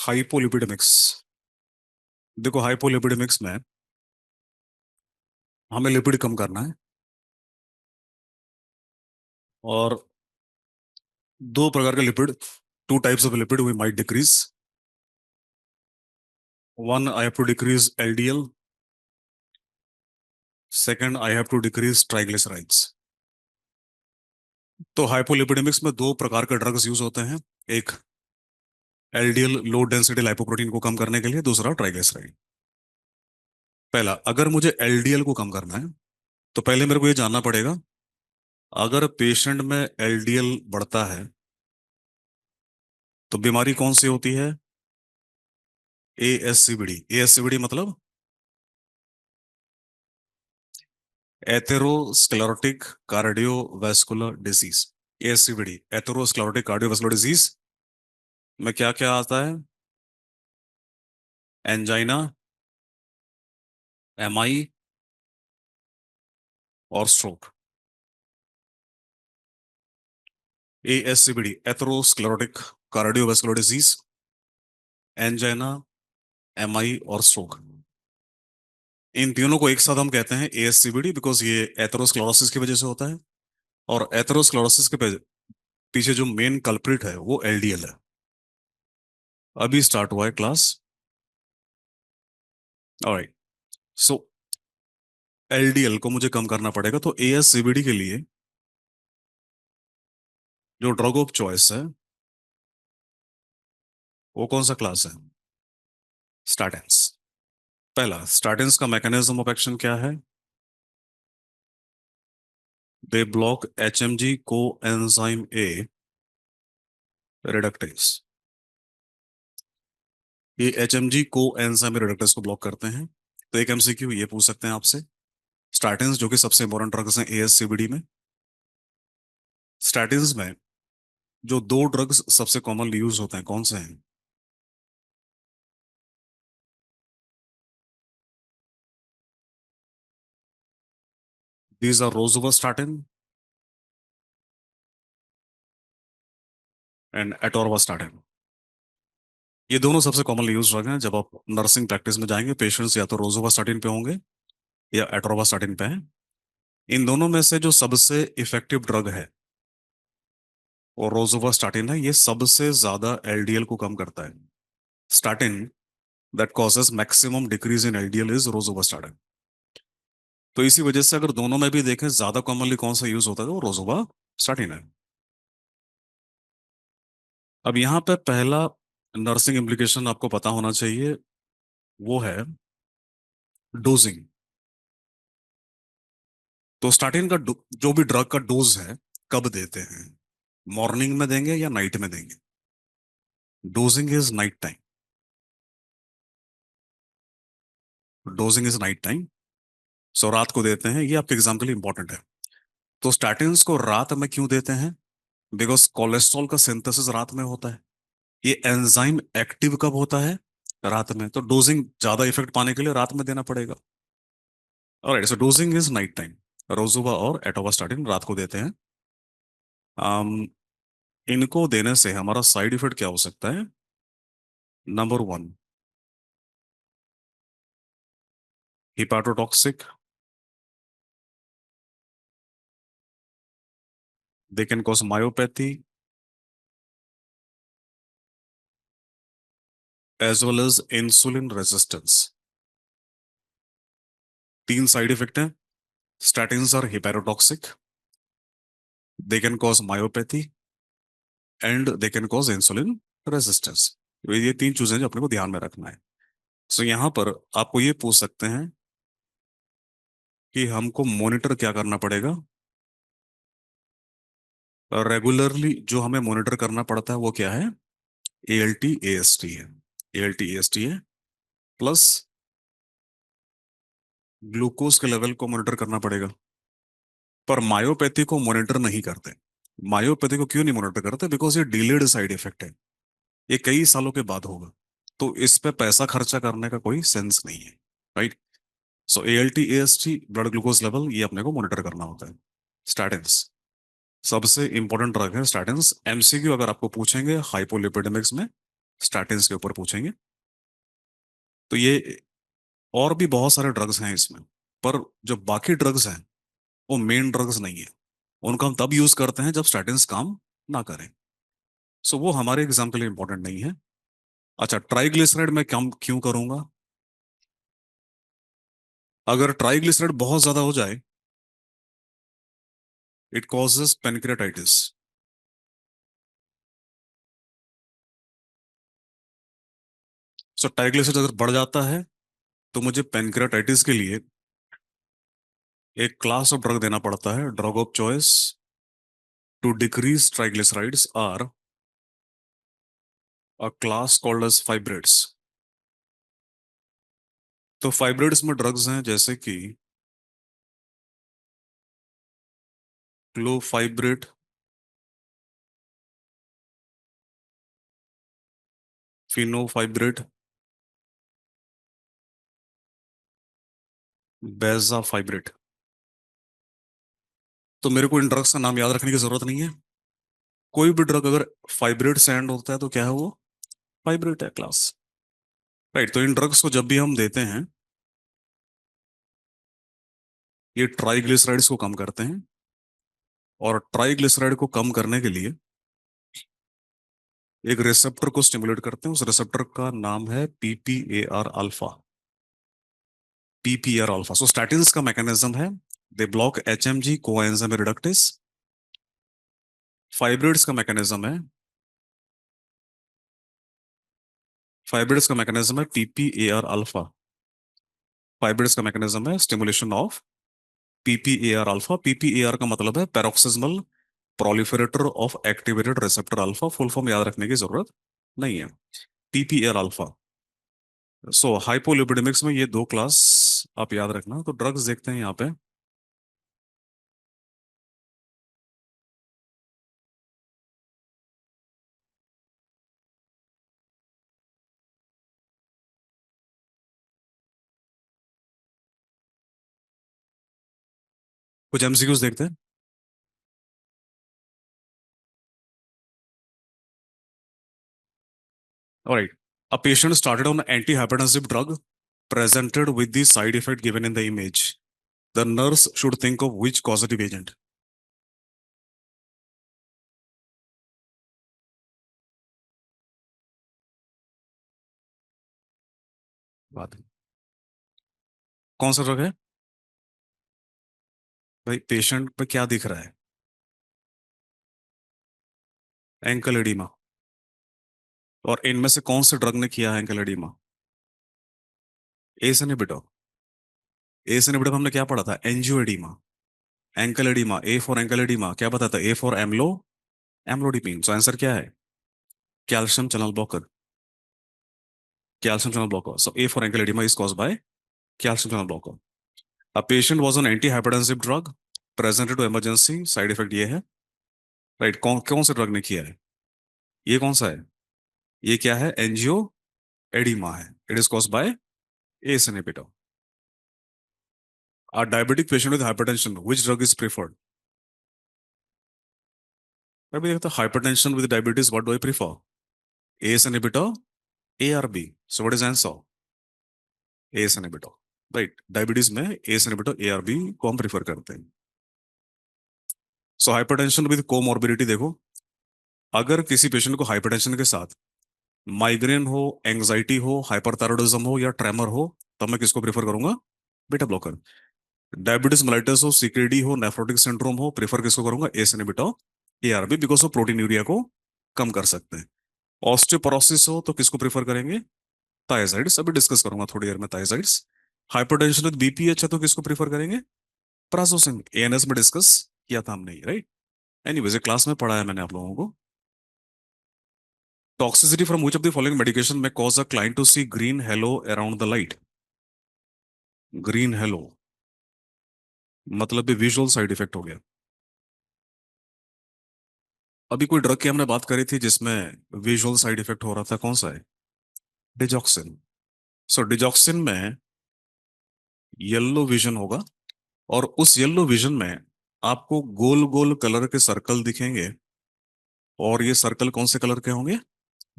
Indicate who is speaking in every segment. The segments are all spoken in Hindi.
Speaker 1: हाइपोलिपिडेमिक्स। देखो, हाइपोलिपिडेमिक्स में हमें लिपिड कम करना है, और दो प्रकार के lipid, two types of lipid we might decrease. One, I have to decrease LDL. Second, I have to decrease triglycerides. तो हाइपोलिपिडेमिक्स में दो प्रकार के ड्रग्स यूज होते हैं। एक एलडीएल, लो डेंसिटी लाइपोप्रोटीन को कम करने के लिए। दूसरा ट्राइग्लिसराइड। पहला, अगर मुझे एलडीएल को कम करना है तो पहले मेरे को ये जानना पड़ेगा, अगर पेशेंट में एलडीएल बढ़ता है तो बीमारी कौन सी होती है? एएससीबीडी। एएससीबीडी मतलब atherosclerotic cardiovascular disease. ASCVD, atherosclerotic cardiovascular disease में क्या क्या आता है? एंजाइना, एमआई और stroke. ASCVD, atherosclerotic cardiovascular disease, angina, MI और स्ट्रोक। इन तीनों को एक साथ हम कहते हैं एएससीबीडी, बिकॉज ये एथेरोस्क्लेरोसिस की वजह से होता है। और एथेरोस्क्लेरोसिस के पीछे जो मेन कल्प्रिट है वो एलडीएल है। अभी स्टार्ट हुआ है क्लास। ऑलराइट। सो एलडीएल को मुझे कम करना पड़ेगा, तो एएससीबीडी के लिए जो ड्रग ऑफ चॉइस है वो कौन सा क्लास है? स्टैटिन्स। पहला, स्टैटिन्स का मैकेनिज्म ऑफ एक्शन क्या है? दे ब्लॉक एचएमजी को एंजाइम ए रिडक्टेज। ये एचएमजी को एंजाइम रिडक्टेज को ब्लॉक करते हैं। तो एक एमसीक्यू ये पूछ सकते हैं आपसे, स्टैटिन्स जो कि सबसे इंपॉर्टेंट ड्रग्स हैं एएससीबीडी में, स्टैटिन्स में जो दो ड्रग्स सबसे कॉमनली यूज होते हैं कौन से हैं? These are rosuvastatin and atorvastatin. ये दोनों सबसे कॉमनली यूज ड्रग हैं। जब आप नर्सिंग प्रैक्टिस में जाएंगे, पेशेंट्स या तो रोजुवास्टैटिन पे होंगे या एटोरवास्टैटिन पे हैं। इन दोनों में से जो सबसे इफेक्टिव ड्रग है वो रोजुवास्टैटिन है। ये सबसे ज्यादा एलडीएल को कम करता है। Statin that causes maximum decrease in LDL is rosuvastatin. तो इसी वजह से अगर दोनों में भी देखें, ज्यादा कॉमनली कौन सा यूज होता है, वो रोजुवास्टैटिन है। अब यहाँ पे पहला नर्सिंग इम्प्लीकेशन आपको पता होना चाहिए, वो है डोजिंग। तो स्टार्टिंग का जो भी ड्रग का डोज है, कब देते हैं? मॉर्निंग में देंगे या नाइट में देंगे? Dosing is night time. Dosing is night time. So रात को देते हैं, ये आपके एग्जाम के लिए इंपॉर्टेंट है। तो स्टैटिन्स को रात में क्यों देते हैं? बिकॉज कोलेस्ट्रॉल का सिंथेसिस रात में होता है। ये एंजाइम एक्टिव कब होता है? रात में। तो डोजिंग ज्यादा इफेक्ट पाने के लिए रात में देना पड़ेगा। Alright, so dosing is night time. Rosuva और एटोवास्टाटिन रात को देते हैं। um, इनको देने से हमारा साइड इफेक्ट क्या हो सकता है? Number one, hepatotoxic. They can cause myopathy as well as insulin resistance. तीन साइड इफेक्ट हैं। Statins are hepatotoxic, they can cause myopathy and they can cause insulin resistance. ये तीन चीजें जो अपने को ध्यान में रखना है। सो यहाँ पर आपको ये पूछ सकते हैं कि हमको मॉनिटर क्या करना पड़ेगा। रेगुलरली जो हमें मॉनिटर करना पड़ता है वो क्या है? एएलटी एएसटी है। एएलटी एएसटी है, प्लस ग्लूकोज के लेवल को मॉनिटर करना पड़ेगा। पर मायोपैथी को मॉनिटर नहीं करते। मायोपैथी को क्यों नहीं मॉनिटर करते? बिकॉज ये डिलेड साइड इफेक्ट है, ये कई सालों के बाद होगा। तो इस पे पैसा खर्चा करने का कोई सेंस नहीं है, राइट। सो ALT AST blood glucose level ये अपने को मॉनिटर करना होता है। स्टैटिन्स सबसे इंपॉर्टेंट ड्रग है स्टैटिन्स। MCQ अगर आपको पूछेंगे हाइपोलिपिडेमिक्स में स्टैटिन्स के ऊपर पूछेंगे। तो ये और भी बहुत सारे ड्रग्स हैं इसमें, पर जो बाकी ड्रग्स हैं वो मेन ड्रग्स नहीं है। उनको हम तब यूज करते हैं जब स्टैटिन्स काम ना करें। सो वो हमारे एग्जाम के लिए इंपॉर्टेंट नहीं है। अच्छा, ट्राइग्लिसराइड में कम क्यों करूंगा? अगर ट्राइग्लिसराइड बहुत ज्यादा हो जाए, it causes pancreatitis. So triglyceride अगर बढ़ जाता है तो मुझे पेनक्रियाटाइटिस के लिए एक क्लास ऑफ ड्रग देना पड़ता है। Drug of choice to decrease triglycerides are a class called as fibrates. तो फाइब्रेट्स में ड्रग्स हैं जैसे कि क्लोफाइब्रेट, फिनोफाइब्रेट, बेजाफाइब्रेट। तो मेरे को इन ड्रग्स का नाम याद रखने की जरूरत नहीं है। कोई भी ड्रग अगर फाइब्रेट से एंड होता है तो क्या है वो? फाइब्रेट है क्लास। राइट। तो इन ड्रग्स को जब भी हम देते हैं, ये ट्राइग्लिसराइड्स को कम करते हैं। और ट्राइग्लिसराइड को कम करने के लिए एक रिसेप्टर को स्टिमुलेट करते हैं। उस रिसेप्टर का नाम है PPAR alpha. PPAR alpha. So statins का मैकेनिज्म है, they block HMG coenzyme reductase. Fibrates का मैकेनिज्म है, फाइब्रिड्स का मैकेनिज्म है PPAR अल्फा। फाइब्रिड्स का मैकेनिज्म है stimulation of PPAR alpha. PPAR का मतलब है paroxysmal proliferator of activated receptor alpha. Full form याद रखने की जरूरत नहीं है। PPAR alpha. सो हाइपोलिपिडेमिक्स में ये दो क्लास आप याद रखना। तो ड्रग्स देखते हैं यहाँ पे। कुछ MCQs देखते हैं। Alright. A patient started on antihypertensive drug presented with the side effect given in the image. The nurse should think of which causative agent? बात है। कौन सा ड्रग है? भाई पेशेंट पे क्या दिख रहा है? Ankle oedema. और इनमें से कौन से ड्रग ने किया है ankle oedema? ACE inhibitor. ACE inhibitor हमने क्या पढ़ा था? Angioedema. Ankle oedema, A for ankle oedema क्या बताता है? A for amlo, amlodipine. So answer क्या है? Calcium channel blocker. Calcium channel blocker. So A for ankle oedema is caused by calcium channel blocker. A patient was on antihypertensive drug presented to emergency, side effect ये है। राइट। कौन कौन से ड्रग ने किया है? ये कौन सा है? ये क्या है? एंजियो एडिमा है। It is caused by ACE inhibitor. A diabetic patient with hypertension, which drug is preferred? अभी देखते हैं hypertension with diabetes, what do I prefer? ACE inhibitor, A or B? So what is answer? ACE inhibitor. Right. Diabetes में ACE inhibitor A और B को हम प्रीफर करते हैं। सो हाइपरटेंशन विद कोमॉर्बिडिटी देखो, अगर किसी पेशेंट को हाइपरटेंशन के साथ माइग्रेन हो, एंजाइटी हो, हाइपरथायरॉयडिज्म हो या ट्रेमर हो, तब मैं किसको प्रीफर करूंगा? Beta blocker. डायबिटीज मेलाइटस हो, सीकेडी हो, नेफ्रोटिक सिंड्रोम हो, प्रीफर किसको करूंगा? एस इनहिबिटर ARB, बिकॉज वो प्रोटीन को कम कर सकते हैं। ऑस्टियोपोरोसिस हो तो किसको प्रीफर करेंगे? थायजाइड्स। अभी डिस्कस करूंगा थोड़ी देर में थायजाइड्स। हाइपरटेंशन विद BPH है तो किसको प्रीफर करेंगे? प्राजोसिन। ANS में डिस्कस किया था हमने, राइट। एनीवेज क्लास में पढ़ाया मैंने आप लोगों को। Toxicity from which of the following medication may cause a client to see green halo around the light? Green halo मतलब भी विजुअल साइड इफेक्ट हो गया। अभी कोई ड्रग की हमने बात करी थी जिसमें विजुअल साइड इफेक्ट हो रहा था, कौन सा है? डिजॉक्सिन। सो डिजॉक्सिन में येलो विजन होगा, और उस येलो विजन में आपको गोल गोल कलर के सर्कल दिखेंगे, और ये सर्कल कौन से कलर के होंगे?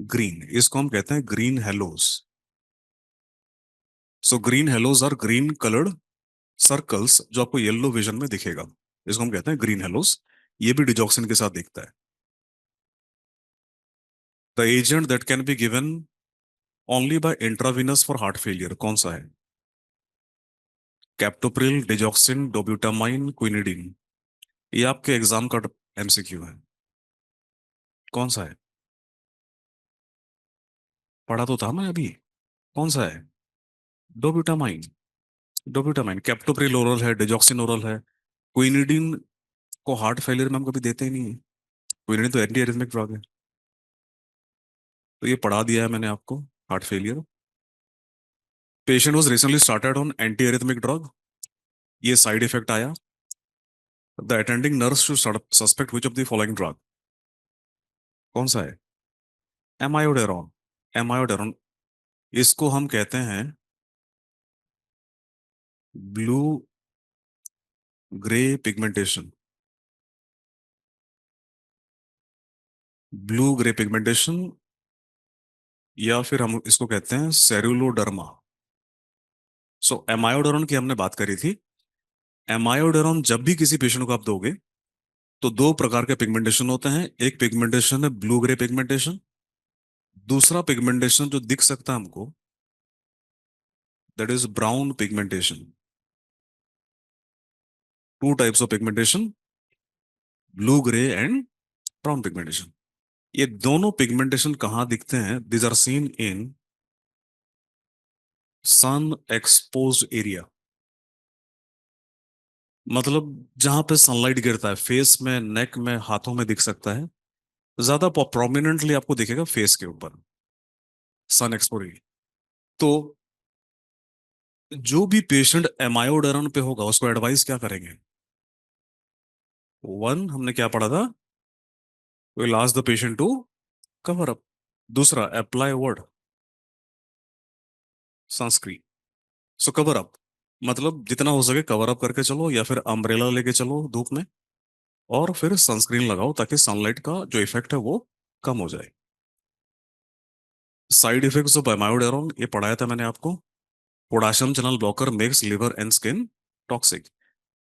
Speaker 1: ग्रीन। इसको हम कहते हैं green halos. So green halos are green coloured circles जो आपको येलो विजन में दिखेगा, इसको हम कहते हैं ग्रीन हेलोस। ये भी डिजॉक्सिन के साथ दिखता है। The agent that can be given only by intravenous for heart failure कौन सा है? Captopril, digoxin, डोब्यूटामाइन, quinidine. ये आपके एग्जाम का एमसीक्यू है। कौन सा है? पढ़ा तो था मैं अभी। कौन सा है? डोब्यूटामाइन। डोब्यूटामाइन। कैप्टोप्रिल ओरल है, डिजॉक्सिन ओरल है। क्विनिडीन को हार्ट फेलियर में हम कभी देते ही नहीं है। क्विनिडीन तो एंटी एरिथमिक ड्रग है। तो ये पढ़ा दिया है मैंने आपको। Heart failure. Patient was recently started on anti arrhythmic drug. ये साइड इफेक्ट आया। The attending nurse to suspect which of the following drug. कौन सा है? एमायोडेरोन। एमायोडेरोन। इसको हम कहते हैं blue grey pigmentation. Blue grey pigmentation, या फिर हम इसको कहते हैं सेरुलोडर्मा। सो एमायोडेरोन की हमने बात करी थी। एमायोडेरोन जब भी किसी पेशेंट को आप दोगे, तो दो प्रकार के पिगमेंटेशन होते हैं। एक पिगमेंटेशन है ब्लू ग्रे पिगमेंटेशन। दूसरा पिगमेंटेशन जो दिख सकता है हमको, that is brown pigmentation. Two types of pigmentation, blue grey and brown pigmentation. ये दोनों पिगमेंटेशन कहाँ दिखते हैं? These are seen in sun exposed area. मतलब जहां पे सनलाइट गिरता है, फेस में, नेक में, हाथों में दिख सकता है। ज्यादा प्रोमिनेंटली आपको दिखेगा फेस के ऊपर, सन एक्सपोज एरिया। तो जो भी पेशेंट एमायोडर्म पे होगा उसको एडवाइस क्या करेंगे? वन, हमने क्या पढ़ा था? Will ask the patient to cover up. दूसरा, apply word sunscreen. So cover up, मतलब जितना हो सके कवर अप करके चलो, या फिर अम्ब्रेला लेके चलो धूप में, और फिर सनस्क्रीन लगाओ ताकि सनलाइट का जो इफेक्ट है वो कम हो जाए। साइड इफेक्ट्स ऑफ एमायोडेरोन ये पढ़ाया था मैंने आपको। Potassium channel blocker makes liver and skin toxic.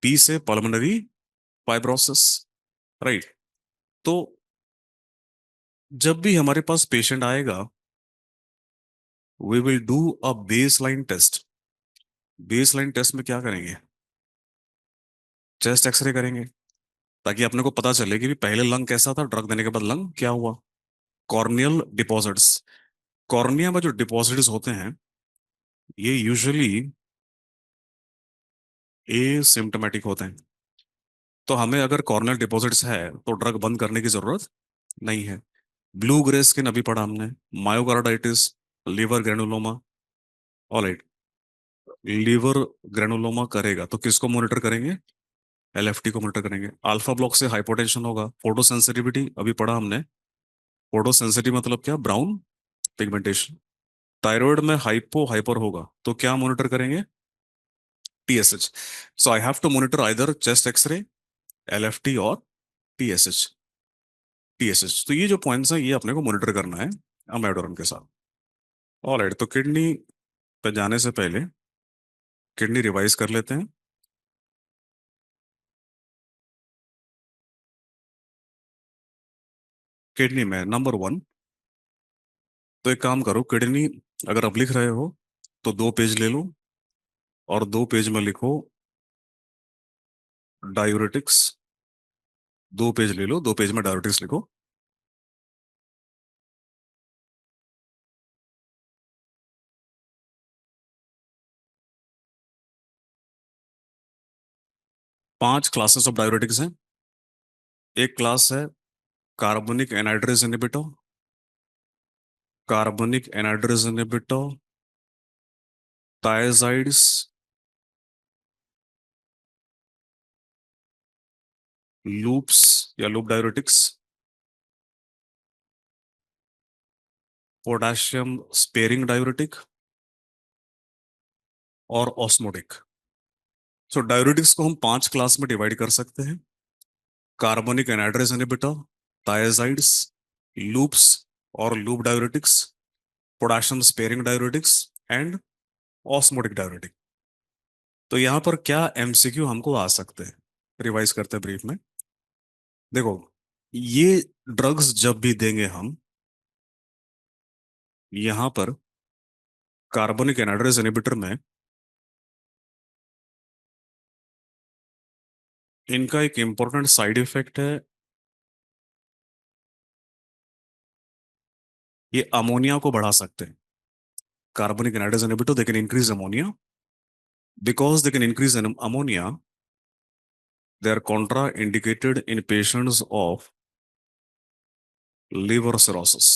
Speaker 1: P से पल्मोनरी फाइब्रोसिस। राइट। तो जब भी हमारे पास पेशेंट आएगा, we will do a baseline test. Baseline test में क्या करेंगे? चेस्ट एक्सरे करेंगे, ताकि अपने को पता चले कि भी पहले लंग कैसा था, ड्रग देने के बाद लंग क्या हुआ। Corneal deposits. कॉर्निया में जो डिपॉजिट्स होते हैं, ये यूजुअली एसिम्प्टोमेटिक होते हैं। तो हमें अगर कॉर्नियल डिपॉजिट्स है तो ड्रग बंद करने की जरूरत नहीं है। ब्लू ग्रे स्किन अभी पढ़ा हमने। Myocarditis, liver granuloma. Alright. Liver granuloma करेगा तो किसको मॉनिटर करेंगे? एलएफटी को मॉनिटर करेंगे। अल्फा ब्लॉक से हाइपोटेंशन होगा। फोटो सेंसिटिविटी अभी पढ़ा हमने। फोटो सेंसिटिव मतलब क्या? Brown pigmentation. थायराइड में हाइपो हाइपर होगा तो क्या मॉनिटर करेंगे? TSH. So I have to monitor either chest X ray, LFT और टीएसएच। टीएसएच, तो ये जो पॉइंट्स हैं ये अपने को मॉनिटर करना है अमेडोरम के साथ। ऑलराइट, तो किडनी पे जाने से पहले किडनी रिवाइज कर लेते हैं। किडनी में नंबर वन, तो एक काम करो, किडनी अगर आप लिख रहे हो तो 2 पेज ले लो, और 2 पेज में लिखो डायूरेटिक्स। 2 पेज ले लो, 2 पेज में डायूरेटिक्स लिखो। 5 क्लासेस ऑफ डायूरेटिक्स हैं। एक क्लास है carbonic anhydrase inhibitor. Carbonic anhydrase inhibitor, thiazides, loops या loop diuretics, potassium sparing diuretic, और ऑस्मोटिक। सो डायूरेटिक्स को हम 5 क्लास में डिवाइड कर सकते हैं: carbonic anhydrase inhibitor, thiazides, loops और loop diuretics, potassium sparing diuretics and osmotic diuretic. तो यहां पर क्या एमसीक्यू हमको आ सकते हैं, रिवाइज करते हैं ब्रीफ में। देखो, ये ड्रग्स जब भी देंगे हम, यहां पर कार्बोनिक एनहाइड्रेस इनहिबिटर में इनका एक इंपॉर्टेंट साइड इफेक्ट है, ये अमोनिया को बढ़ा सकते हैं। कार्बनिक anhydrase inhibitor, they can increase ammonia. Because they can increase ammonia, they are contraindicated in patients of liver cirrhosis.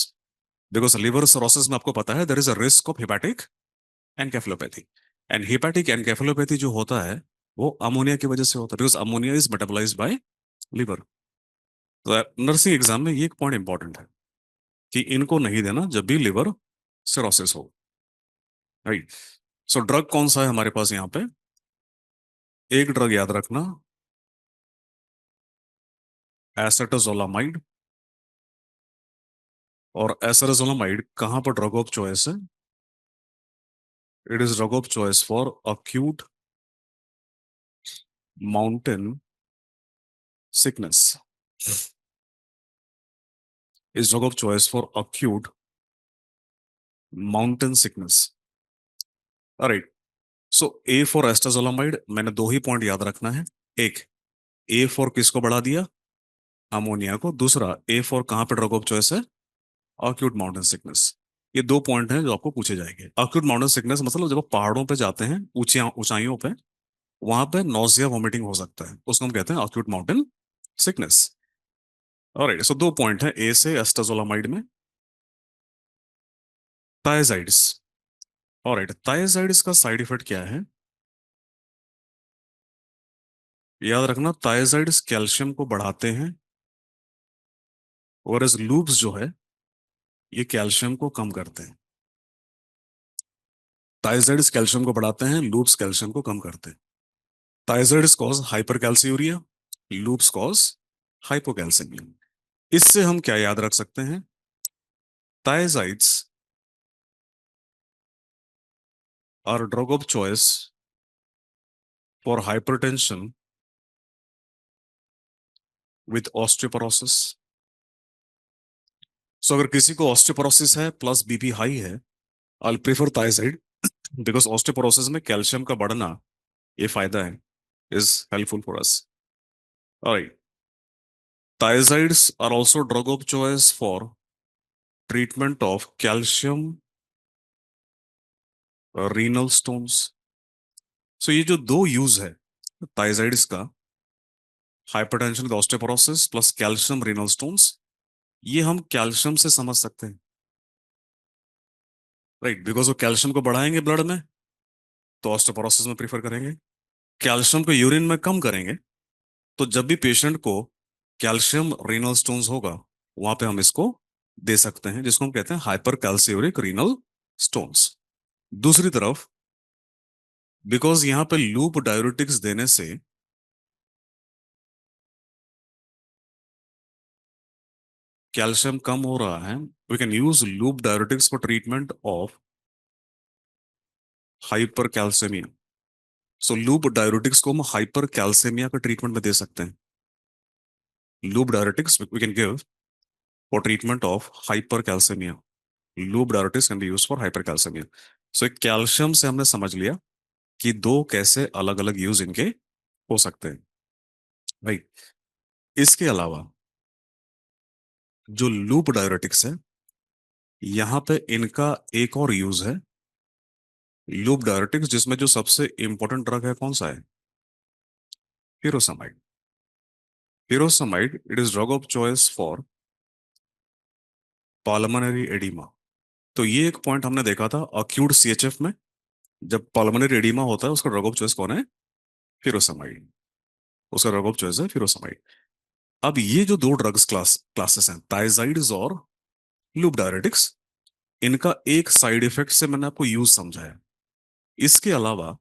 Speaker 1: Because liver cirrhosis में आपको पता है there is a risk of hepatic encephalopathy. And hepatic encephalopathy जो होता है वो अमोनिया की वजह से होता है, because ammonia is metabolized by liver. तो नर्सिंग एग्जाम में ये एक पॉइंट इंपॉर्टेंट है कि इनको नहीं देना जब भी लिवर सिरोसिस हो। राइट। सो ड्रग कौन सा है हमारे पास यहाँ पे? एक ड्रग याद रखना, एसेटोजोलामाइड। और एसेटोजोलामाइड कहाँ पर ड्रग ऑफ चॉइस है? It is drug of choice for acute mountain sickness. Is drug of choice for acute mountain sickness. Right. So A for acetazolamide, मैंने दो ही पॉइंट याद रखना है। एक, ए फॉर किसको बढ़ा दिया? अमोनिया को। दूसरा, ए फॉर कहाँ पे ड्रग ऑफ चॉइस है? acute mountain sickness. ये दो पॉइंट हैं जो आपको पूछे जाएंगे। acute माउंटेन सिकनेस मतलब जब आप पहाड़ों पे जाते हैं, ऊंची ऊंचाइयों पे, वहां पे नोजिया वॉमिटिंग हो सकता है, उसको हम कहते हैं acute माउंटेन सिकनेस। ऑलराइट, सो दो पॉइंट है ए से एस्टाजोलामाइड में। थायजाइड्स। ऑलराइट, थायजाइड्स का साइड इफेक्ट क्या है? याद रखना, थायजाइड्स कैल्शियम को बढ़ाते हैं, और एज लूप्स जो है ये कैल्शियम को कम करते हैं। थायजाइड्स कैल्शियम को बढ़ाते हैं, लूप्स कैल्शियम को कम करते हैं। Thiazides cause hypercalciuria, loops cause hypocalcaemia. इससे हम क्या याद रख सकते हैं? Thiazides are drug of choice for hypertension with osteoporosis. So अगर किसी को ऑस्टियोपोरोसिस है प्लस बीपी हाई है, I prefer thiazide, because osteoporosis में कैल्शियम का बढ़ना ये फायदा है, is helpful for us. Alright, thiazides are also drug of choice for treatment of calcium renal stones. So ये जो दो यूज है थायजाइड्स का, hypertension with osteoporosis plus calcium renal stones, ये हम कैल्शियम से समझ सकते हैं। राइट, बिकॉज वो कैल्शियम को बढ़ाएंगे ब्लड में, तो ऑस्टियोपोरोसिस में प्रीफर करेंगे। कैल्शियम को यूरिन में कम करेंगे, तो जब भी पेशेंट को कैल्शियम रीनल स्टोन्स होगा, वहां पे हम इसको दे सकते हैं, जिसको हम कहते हैं हाइपर कैल्सियूरिक रीनल स्टोन्स। दूसरी तरफ, बिकॉज यहां पे लूप डायूरेटिक्स देने से कैल्शियम कम हो रहा है, we can use loop diuretics for treatment of hypercalcaemia. So loop diuretics को हम हाइपर कैल्सियमिया का ट्रीटमेंट में दे सकते हैं। Loop diuretics we can give for treatment of hypercalcaemia. Loop diuretics can be use for hypercalcaemia. So एक कैल्शियम से हमने समझ लिया कि दो कैसे अलग अलग यूज इनके हो सकते हैं भाई। इसके अलावा जो लूप डायूरेटिक्स है, यहां पे इनका एक और यूज है, लूप डायरेटिक्स, जिसमें जो सबसे इंपॉर्टेंट ड्रग है कौन सा है? Furosemide. Furosemide, it is drug of choice for pulmonary oedema. तो ये एक पॉइंट हमने देखा था अक्यूट सीएचएफ में, जब पल्मोनरी एडिमा होता है उसका ड्रग ऑफ चॉइस कौन है? फिरोसामाइड। उसका ड्रग ऑफ चॉइस है फिरोसामाइड। अब ये जो दो ड्रग्स क्लासेस हैं, थायजाइड्स और लूप डायरेटिक्स, इनका एक साइड इफेक्ट से मैंने आपको यूज समझाया। इसके अलावा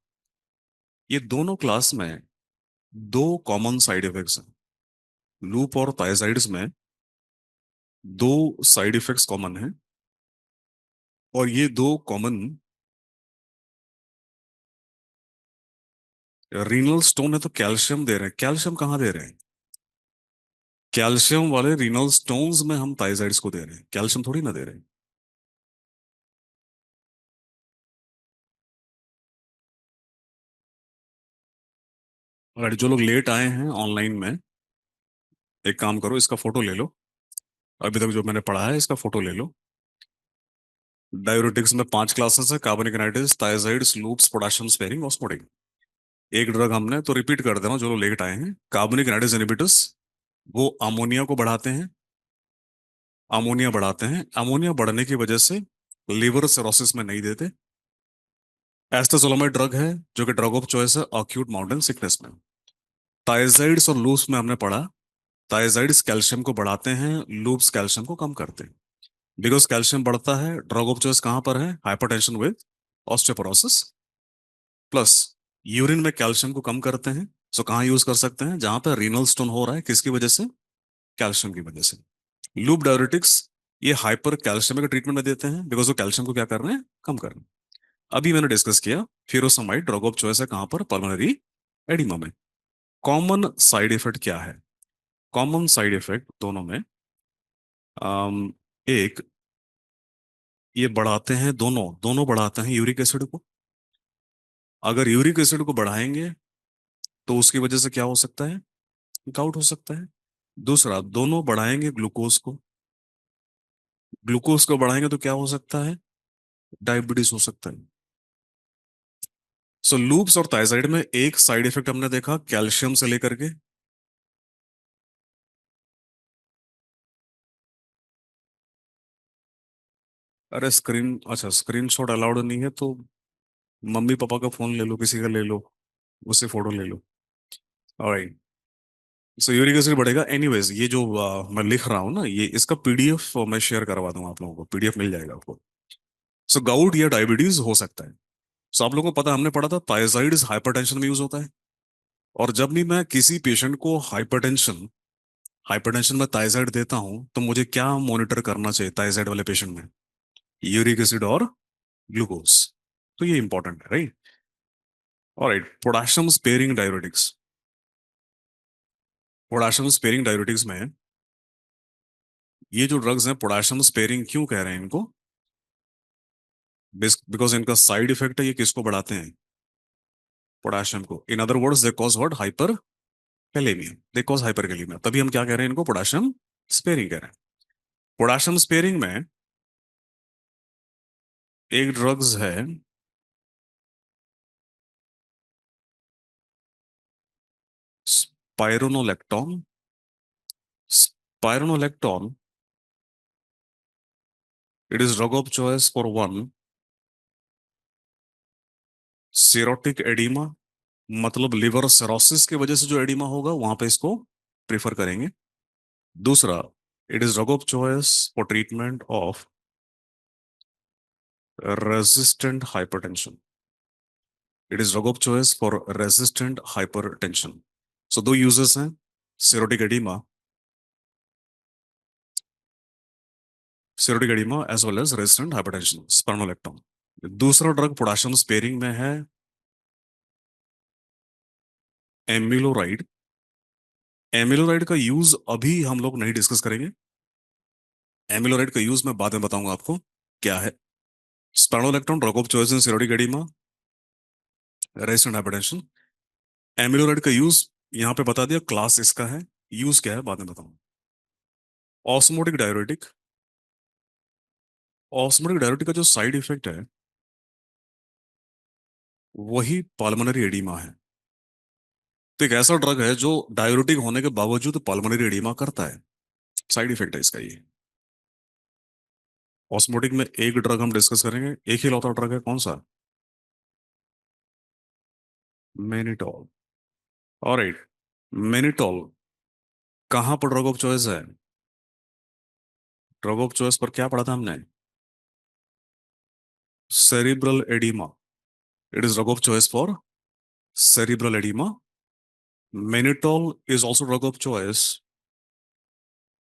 Speaker 1: ये दोनों क्लास में दो कॉमन साइड इफेक्ट्स हैं। लूप और थायजाइड्स में दो साइड इफेक्ट्स कॉमन हैं, और ये दो कॉमन रीनल स्टोन है तो कैल्शियम दे रहे हैं। कैल्शियम कहाँ दे रहे हैं? कैल्शियम वाले रीनल स्टोन्स में हम थायजाइड्स को दे रहे हैं, कैल्शियम थोड़ी ना दे रहे हैं। अगर जो लोग लेट आए हैं ऑनलाइन में, एक काम करो, इसका फोटो ले लो। अभी तक जो मैंने पढ़ा है इसका फोटो ले लो। डायूरेटिक्स में 5 क्लासेस है: carbonic anhydrase, thiazides, loops, potassium sparing, osmotic. एक ड्रग हमने तो रिपीट कर देना जो लोग लेट आए हैं। कार्बोनिक एनाइड्स इनहिबिटर्स, वो अमोनिया को बढ़ाते हैं। अमोनिया बढ़ाते हैं, अमोनिया बढ़ने की वजह से लिवर सिरोसिस में नहीं देते। एस्टाजोलामाइड ड्रग है जो कि ड्रग ऑफ चॉइस है अक्यूट माउंटेन सिकनेस में। थायजाइड्स और लूप्स में हमने पढ़ा, थायजाइड्स कैल्शियम को बढ़ाते हैं, लूप्स कैल्शियम को कम करते हैं। बिकॉज कैल्शियम बढ़ता है, ड्रग ऑफ चॉइस कहां पर है? Hypertension with osteoporosis. Plus urine में कैल्शियम को कम करते हैं। सो कहाँ यूज कर सकते हैं? जहां पर रीनल स्टोन हो रहा है, किसकी वजह से? कैल्शियम की वजह से। लूप डायरेटिक्स, ये हाइपर कैल्शियमिक ट्रीटमेंट में देते हैं बिकॉज वो कैल्शियम को क्या कर रहे हैं? कम कर रहे हैं। अभी मैंने डिस्कस किया फ्यूरोसमाइड ड्रग ऑफ चॉइस है कहां पर? पल्मोनरी एडिमा में। कॉमन साइड इफेक्ट क्या है? कॉमन साइड इफेक्ट दोनों में, एक, ये बढ़ाते हैं, दोनों दोनों बढ़ाते हैं यूरिक एसिड को। अगर यूरिक एसिड को बढ़ाएंगे तो उसकी वजह से क्या हो सकता है? गाउट हो सकता है। दूसरा, दोनों बढ़ाएंगे ग्लूकोज को। ग्लूकोज को बढ़ाएंगे तो क्या हो सकता है? डायबिटीज हो सकता है। सो लूप्स और थायजाइड में एक साइड इफेक्ट हमने देखा कैल्शियम से लेकर के। अरे स्क्रीन, अच्छा स्क्रीनशॉट अलाउड नहीं है तो मम्मी पापा का फोन ले लो, किसी का ले लो, उससे फोटो ले लो। ऑलराइट। सो यूरिक एसिड बढ़ेगा। एनीवेज, ये जो मैं लिख रहा हूँ ना, ये इसका पीडीएफ मैं शेयर करवा दूंगा आप लोगों को, पीडीएफ मिल जाएगा आपको। सो गाउट या डायबिटीज हो सकता है। सो आप लोगों को पता, हमने पढ़ा था थायजाइड्स हाइपरटेंशन में यूज होता है। और जब भी मैं किसी पेशेंट को हाइपरटेंशन हाइपरटेंशन में थायजाइड देता हूं तो मुझे क्या मॉनिटर करना चाहिए थायजाइड वाले पेशेंट में? यूरिक एसिड और ग्लूकोज। तो ये इंपॉर्टेंट है, right? Alright, potassium sparing diuretics. Potassium sparing diuretics में ये जो ड्रग्स हैं, पोटेशियम स्पेयरिंग क्यों कह रहे हैं इनको? बिकॉज इनका साइड इफेक्ट है, ये किसको बढ़ाते हैं? पोटेशियम को। In other words, they cause what? Hyper kalaemia. They cause hyper kalaemia. तभी हम क्या कह रहे हैं इनको? पोटेशियम स्पेयरिंग कह रहे हैं। पोटेशियम स्पेयरिंग में एक ड्रग्स है spironolactone. Spironolactone, it is drug of choice for one, cirrhotic oedema, मतलब लिवर सिरोसिस की वजह से जो एडिमा होगा वहां पे इसको प्रिफर करेंगे। दूसरा, it is drug of choice for treatment of resistant hypertension. It is drug of choice for resistant hypertension. So दो यूजेस हैं, cirrhotic oedema, cirrhotic oedema as well as resistant hypertension, spironolactone. दूसरा ड्रग पोटेशियम स्पेयरिंग में है एमिलोराइड। एमिलोराइड का यूज अभी हम लोग नहीं डिस्कस करेंगे। एमिलोराइड का यूज मैं बाद में बताऊंगा आपको क्या है। Spironolactone drug of choice in cirrhotic oedema, resistant hypertension. Amiloride का यूज यहाँ पे बता दिया, क्लास इसका है। यूज क्या है बाद में बताऊंगा। Osmotic diuretic. ऑस्मोटिक डायरेटिक का जो साइड इफेक्ट है वही पल्मोनरी एडिमा है। तो एक ऐसा ड्रग है जो डायरेटिक होने के बावजूद पल्मोनरी एडिमा करता है। साइड इफेक्ट है इसका ये। ऑस्मोटिक में एक ड्रग हम डिस्कस करेंगे, एक ही लौता ड्रग है, कौन सा? मेनिटॉल। ऑलराइट, मेनिटॉल कहाँ पर ड्रग ऑफ चॉइस है? ड्रग ऑफ चॉइस पर क्या पढ़ा था हमने? Cerebral oedema. It is drug of choice for cerebral edema. Mannitol is also drug of choice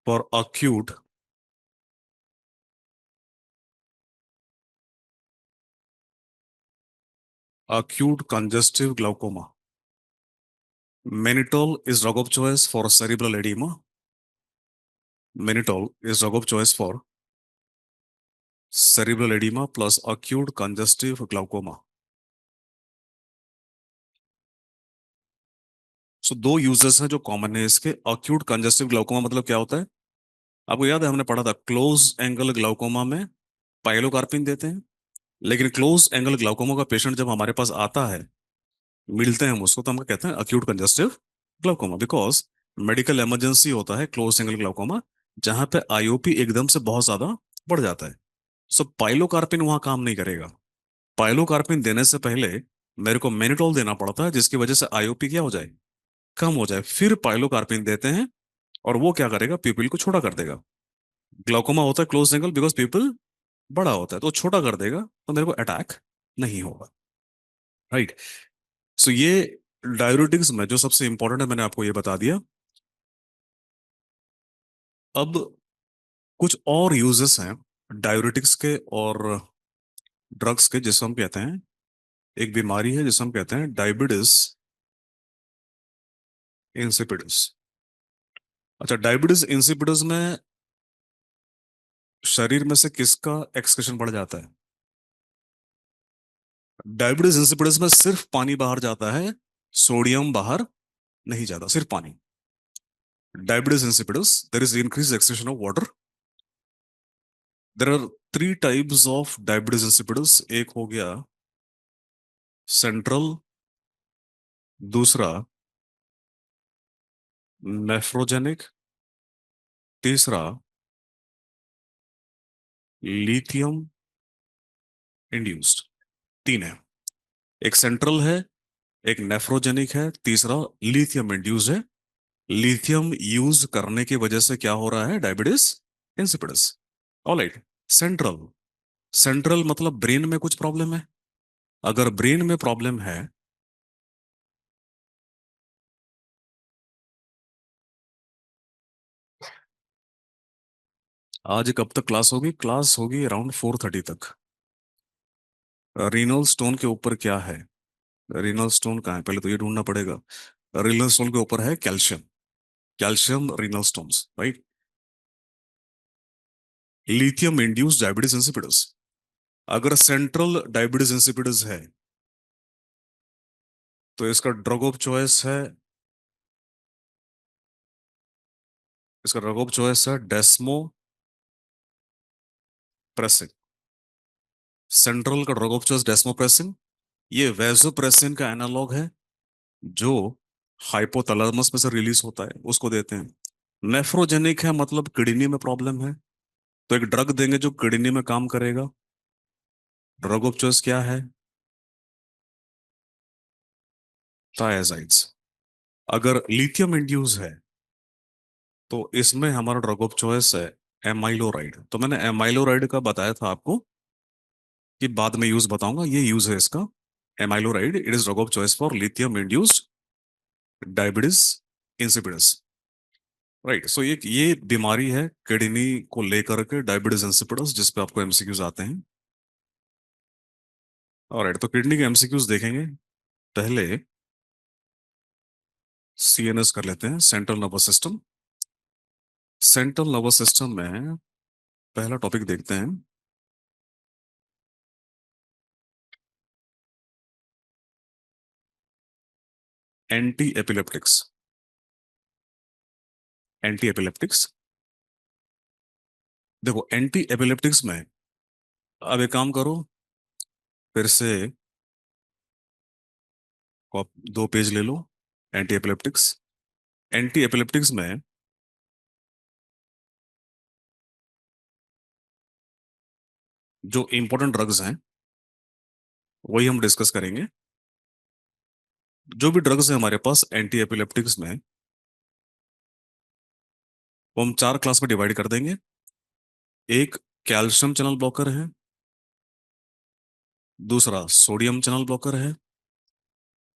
Speaker 1: for acute congestive glaucoma. Mannitol is drug of choice for cerebral edema. Mannitol is drug of choice for cerebral edema plus acute congestive glaucoma. सो दो यूजेस हैं जो कॉमन है इसके. acute congestive glaucoma मतलब क्या होता है? आपको याद है हमने पढ़ा था क्लोज एंगल ग्लाउकोमा में पाइलोकार्पिन देते हैं. लेकिन क्लोज एंगल ग्लाउकोमा का पेशेंट जब हमारे पास आता है, मिलते हैं हम उसको, तो हम कहते हैं acute congestive glaucoma, because medical emergency होता है क्लोज एंगल ग्लाउकोमा, जहां पे आईओपी एकदम से बहुत ज्यादा बढ़ जाता है. सो पाइलोकार्पिन वहां काम नहीं करेगा. पाइलोकार्पिन देने से पहले मेरे को मेनिटोल देना पड़ता है, जिसकी वजह से आईओपी क्या हो जाए, कम हो जाए. फिर पाइलोकार्पिन देते हैं और वो क्या करेगा, पीपल को छोटा कर देगा. ग्लाउकोमा होता है क्लोज एंगल बिकॉज पीपल बड़ा होता है, तो वो छोटा कर देगा, तो मेरे को अटैक नहीं होगा. राइट. सो ये डाययूरेटिक्स में जो सबसे इंपॉर्टेंट है मैंने आपको ये बता दिया. अब कुछ और यूजेस हैं डाययूरेटिक्स के और ड्रग्स के, जिसको हम कहते हैं, एक बीमारी है जिसे हम कहते हैं डायबिटिस इंसिपिडस. अच्छा, डायबिटिस इंसिपिडस में शरीर में से किसका एक्सक्रीशन बढ़ जाता है? डायबिटिस इंसिपिडस में सिर्फ पानी बाहर जाता है, सोडियम बाहर नहीं जाता, सिर्फ पानी. Diabetes insipidus there is increase excretion of water. There are three types of diabetes insipidus. एक हो गया सेंट्रल, दूसरा नेफ्रोजेनिक, तीसरा लिथियम इंड्यूस्ड. तीन है. एक सेंट्रल है, एक नेफ्रोजेनिक है, तीसरा लिथियम इंड्यूस्ड है. लिथियम यूज करने की वजह से क्या हो रहा है, diabetes insipidus. Alright. Central, central मतलब ब्रेन में कुछ प्रॉब्लम है. अगर ब्रेन में प्रॉब्लम है, आज कब तक क्लास होगी? क्लास होगी अराउंड 4:30 तक. रीनल स्टोन के ऊपर क्या है? रीनल स्टोन कहाँ है, पहले तो ये ढूंढना पड़ेगा. रीनल स्टोन के ऊपर है calcium. Calcium renal stones, right. Lithium induced diabetes insipidus. अगर सेंट्रल डायबिटिस इंसिपिडस है, तो इसका ड्रग ऑफ चॉइस है, इसका ड्रग ऑफ चॉइस है डेस्मो प्रेसिन. सेंट्रल का ड्रग ऑफ चॉइस डेस्मोप्रेसिन. ये वेसोप्रेसिन का एनालॉग है, जो हाइपोथैलेमस में से रिलीज होता है, उसको देते हैं. नेफ्रोजेनिक है मतलब किडनी में प्रॉब्लम है, तो एक ड्रग देंगे जो किडनी में काम करेगा. ड्रग ऑफ चॉइस क्या है? थायजाइड्स. अगर लिथियम इंड्यूस है, तो इसमें हमारा ड्रग ऑफ चॉइस है एमाइलोराइड. तो मैंने एमाइलोराइड का बताया था आपको कि बाद में यूज बताऊंगा. ये यूज है इसका, amiloride. It is drug of choice for lithium induced diabetes insipidus. Right. So ये बीमारी है किडनी को लेकर के, डायबिटिस इंसिपिडस, जिस पे आपको एमसीक्यूज आते हैं. ऑलराइट, तो किडनी के एमसीक्यूज देखेंगे. पहले सीएनएस कर लेते हैं, central nervous system. Central nervous system में पहला टॉपिक देखते हैं, एंटी एपिलेप्टिक्स. एंटी एपिलेप्टिक्स, देखो एंटी एपिलेप्टिक्स में, अब एक काम करो, फिर से दो पेज ले लो. एंटी एपिलेप्टिक्स, एंटी एपिलेप्टिक्स में जो इंपॉर्टेंट ड्रग्स हैं वही हम डिस्कस करेंगे. जो भी ड्रग्स हैं हमारे पास एंटी एपिलेप्टिक्स में, वो हम चार क्लास में डिवाइड कर देंगे. एक कैल्शियम चैनल ब्लॉकर है, दूसरा सोडियम चैनल ब्लॉकर है,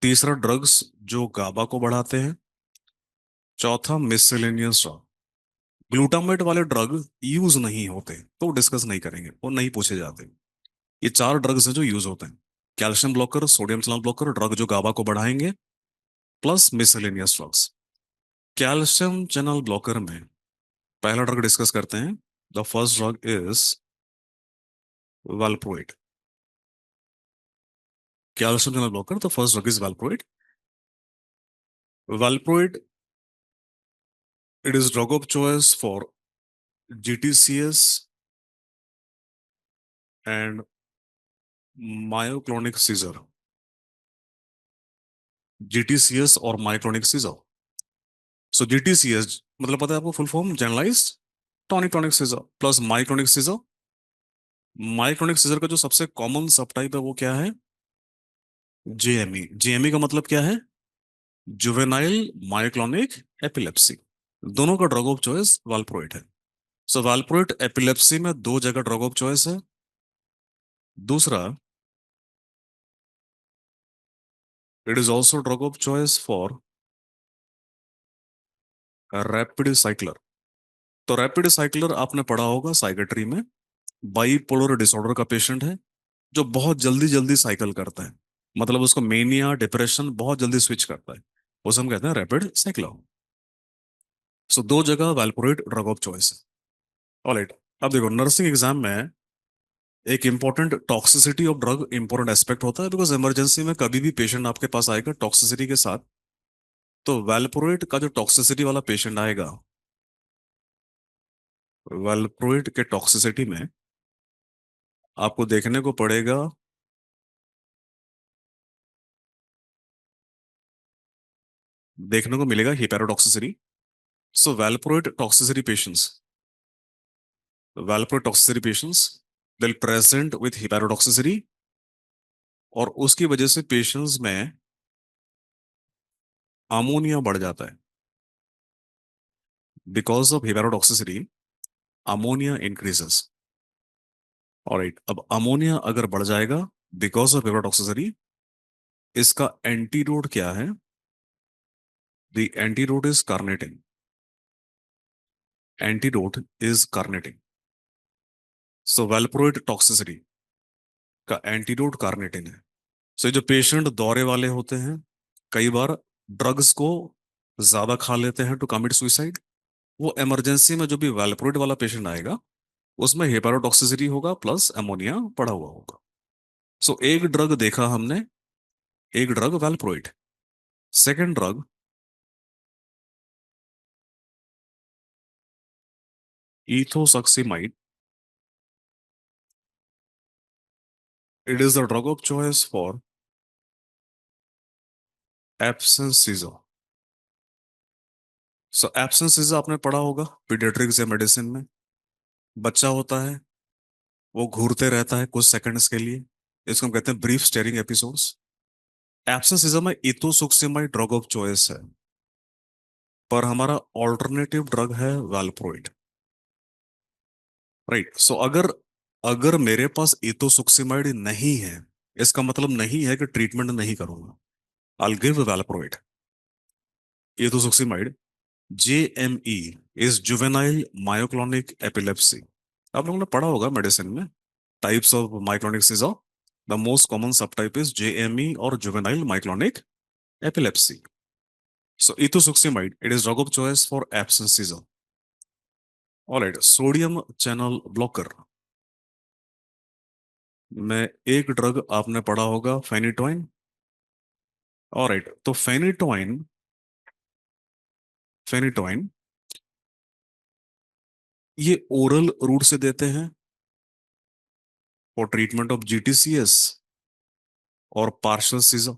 Speaker 1: तीसरा ड्रग्स जो गाबा को बढ़ाते हैं। चौथा मिससेलेनियस ड्रग। ग्लूटामेट वाले ड्रग यूज नहीं होते तो डिस्कस नहीं करेंगे, वो नहीं पूछे जाते। ये चार ड्रग्स हैं जो यूज होते हैं। Calcium blocker, sodium channel blocker, drug जो गाबा को बढ़ाएंगे, plus miscellaneous drugs. Calcium channel blocker में पहला ड्रग डिस्कस करते हैं। The first drug is valproate। Calcium channel blocker, the first drug is valproate। valproate, it is drug of choice for GTCS and myoclonic seizure। GTCS और myoclonic seizure। सो GTCS मतलब पता है आपको, full form generalised tonic clonic seizure, plus myoclonic seizure. Myoclonic seizure का जो सबसे कॉमन सब टाइप है वो क्या है? JME। JME का मतलब क्या है? Juvenile myoclonic epilepsy. दोनों का ड्रग ऑफ चॉइस वालप्रोइट है। सो वालप्रोइट एपिलेप्सी में दो जगह ड्रग ऑफ चॉइस है। दूसरा, it is also drug of choice for rapid cycler. तो रैपिड साइक्लर आपने पढ़ा होगा साइकेट्री में, बाइपोलर डिसऑर्डर का पेशेंट है जो बहुत जल्दी जल्दी साइकिल करता है, मतलब उसको मेनिया डिप्रेशन बहुत जल्दी स्विच करता है, उसे हम कहते हैं रैपिड साइक्लर। सो दो जगह वैल्पोरेट ड्रग ऑफ चॉइस है। ऑलराइट, अब देखो नर्सिंग एग्जाम में एक important toxicity of drug important aspect होता है, बिकॉज इमरजेंसी में कभी भी पेशेंट आपके पास आएगा टॉक्सिसिटी के साथ। तो वैल्पोरेट का जो टॉक्सिसिटी वाला पेशेंट आएगा, वैल्पोरेट के टॉक्सिसिटी में आपको देखने को पड़ेगा, देखने को मिलेगा hepatotoxicity. So valproate toxicity patients, valproate toxicity patients will present with hepatotoxicity, और उसकी वजह से पेशेंट्स में अमोनिया बढ़ जाता है। Because of hepatotoxicity ammonia increases. Alright, अब अमोनिया अगर बढ़ जाएगा बिकॉज ऑफ hepatotoxicity, इसका एंटीडोट क्या है? The antidote is carnitine. Antidote is carnitine. So valproate toxicity का एंटीडोट कार्नेटिन है। सो ये जो पेशेंट दौरे वाले होते हैं, कई बार ड्रग्स को ज्यादा खा लेते हैं टू कमिट सुइसाइड, वो इमरजेंसी में जो भी वैल्प्रोइड वाला पेशेंट आएगा उसमें हेपारोटॉक्सिसिटी होगा प्लस अमोनिया पड़ा हुआ होगा। सो एक ड्रग देखा हमने, एक drug valproate. Second drug ethosuximide. It is the drug of choice for absence seizure. So absence seizure आपने पढ़ा होगा पीडियाट्रिक्स या मेडिसिन में। बच्चा होता है, वो घूरते रहता है कुछ सेकंड्स के लिए, इसको हम कहते हैं brief staring episodes. Absence seizure में इथोसुक्सीमाइड ड्रग ऑफ चॉइस है, पर हमारा ऑल्टरनेटिव ड्रग है वैल्प्रोइड। राइट, सो अगर अगर मेरे पास इथोसुक्सीमाइड नहीं है, इसका मतलब नहीं है कि ट्रीटमेंट नहीं करूंगा। I'll give valproate। Ethosuximide, JME is juvenile myoclonic epilepsy. आप लोगों ने पढ़ा होगा मेडिसिन में, types of myoclonic seizure. The most common subtype is JME और juvenile myoclonic epilepsy. So ethosuximide, it is drug of choice for absence seizure. Alright, sodium channel blocker में एक ड्रग आपने पढ़ा होगा फेनिटोइन। ऑलराइट, तो फेनिटोइन, फेनिटोइन ये ओरल रूट से देते हैं फॉर ट्रीटमेंट ऑफ GTCS और पार्शियल सीजर।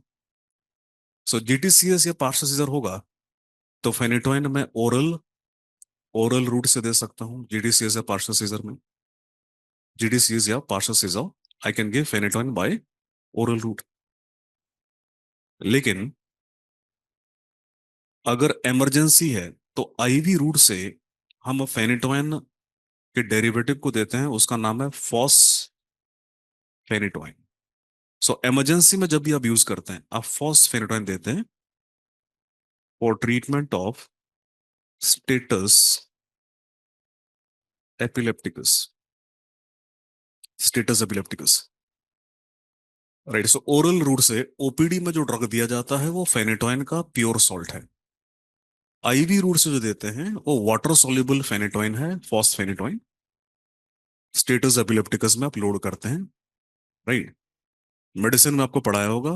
Speaker 1: सो GTCS या पार्शियल सीजर होगा तो फेनिटोइन में ओरल, ओरल रूट से दे सकता हूँ GTCS या पार्शियल सीजर में। GTCS या partial seizure I can give phenytoin by oral route. लेकिन अगर इमरजेंसी है तो IV रूट से हम फेनिटोइन के डेरिवेटिव को देते हैं, उसका नाम है फॉस्फेनिटोइन। सो इमरजेंसी में जब भी आप यूज करते हैं, आप फॉस्फेनेटोइन देते हैं for treatment of status epilepticus. Status epilepticus, right. So oral route से ओपीडी में जो ड्रग दिया जाता है वो फेनेटोइन का प्योर सॉल्ट है। आईवी रूट से जो देते हैं वो वाटर सोल्यूबल फेनेटोइन है, फॉस्फेनेटोइन। स्टेटस एपिलेप्टिकस में आप लोड करते हैं, राइट। मेडिसिन में आपको पढ़ाया होगा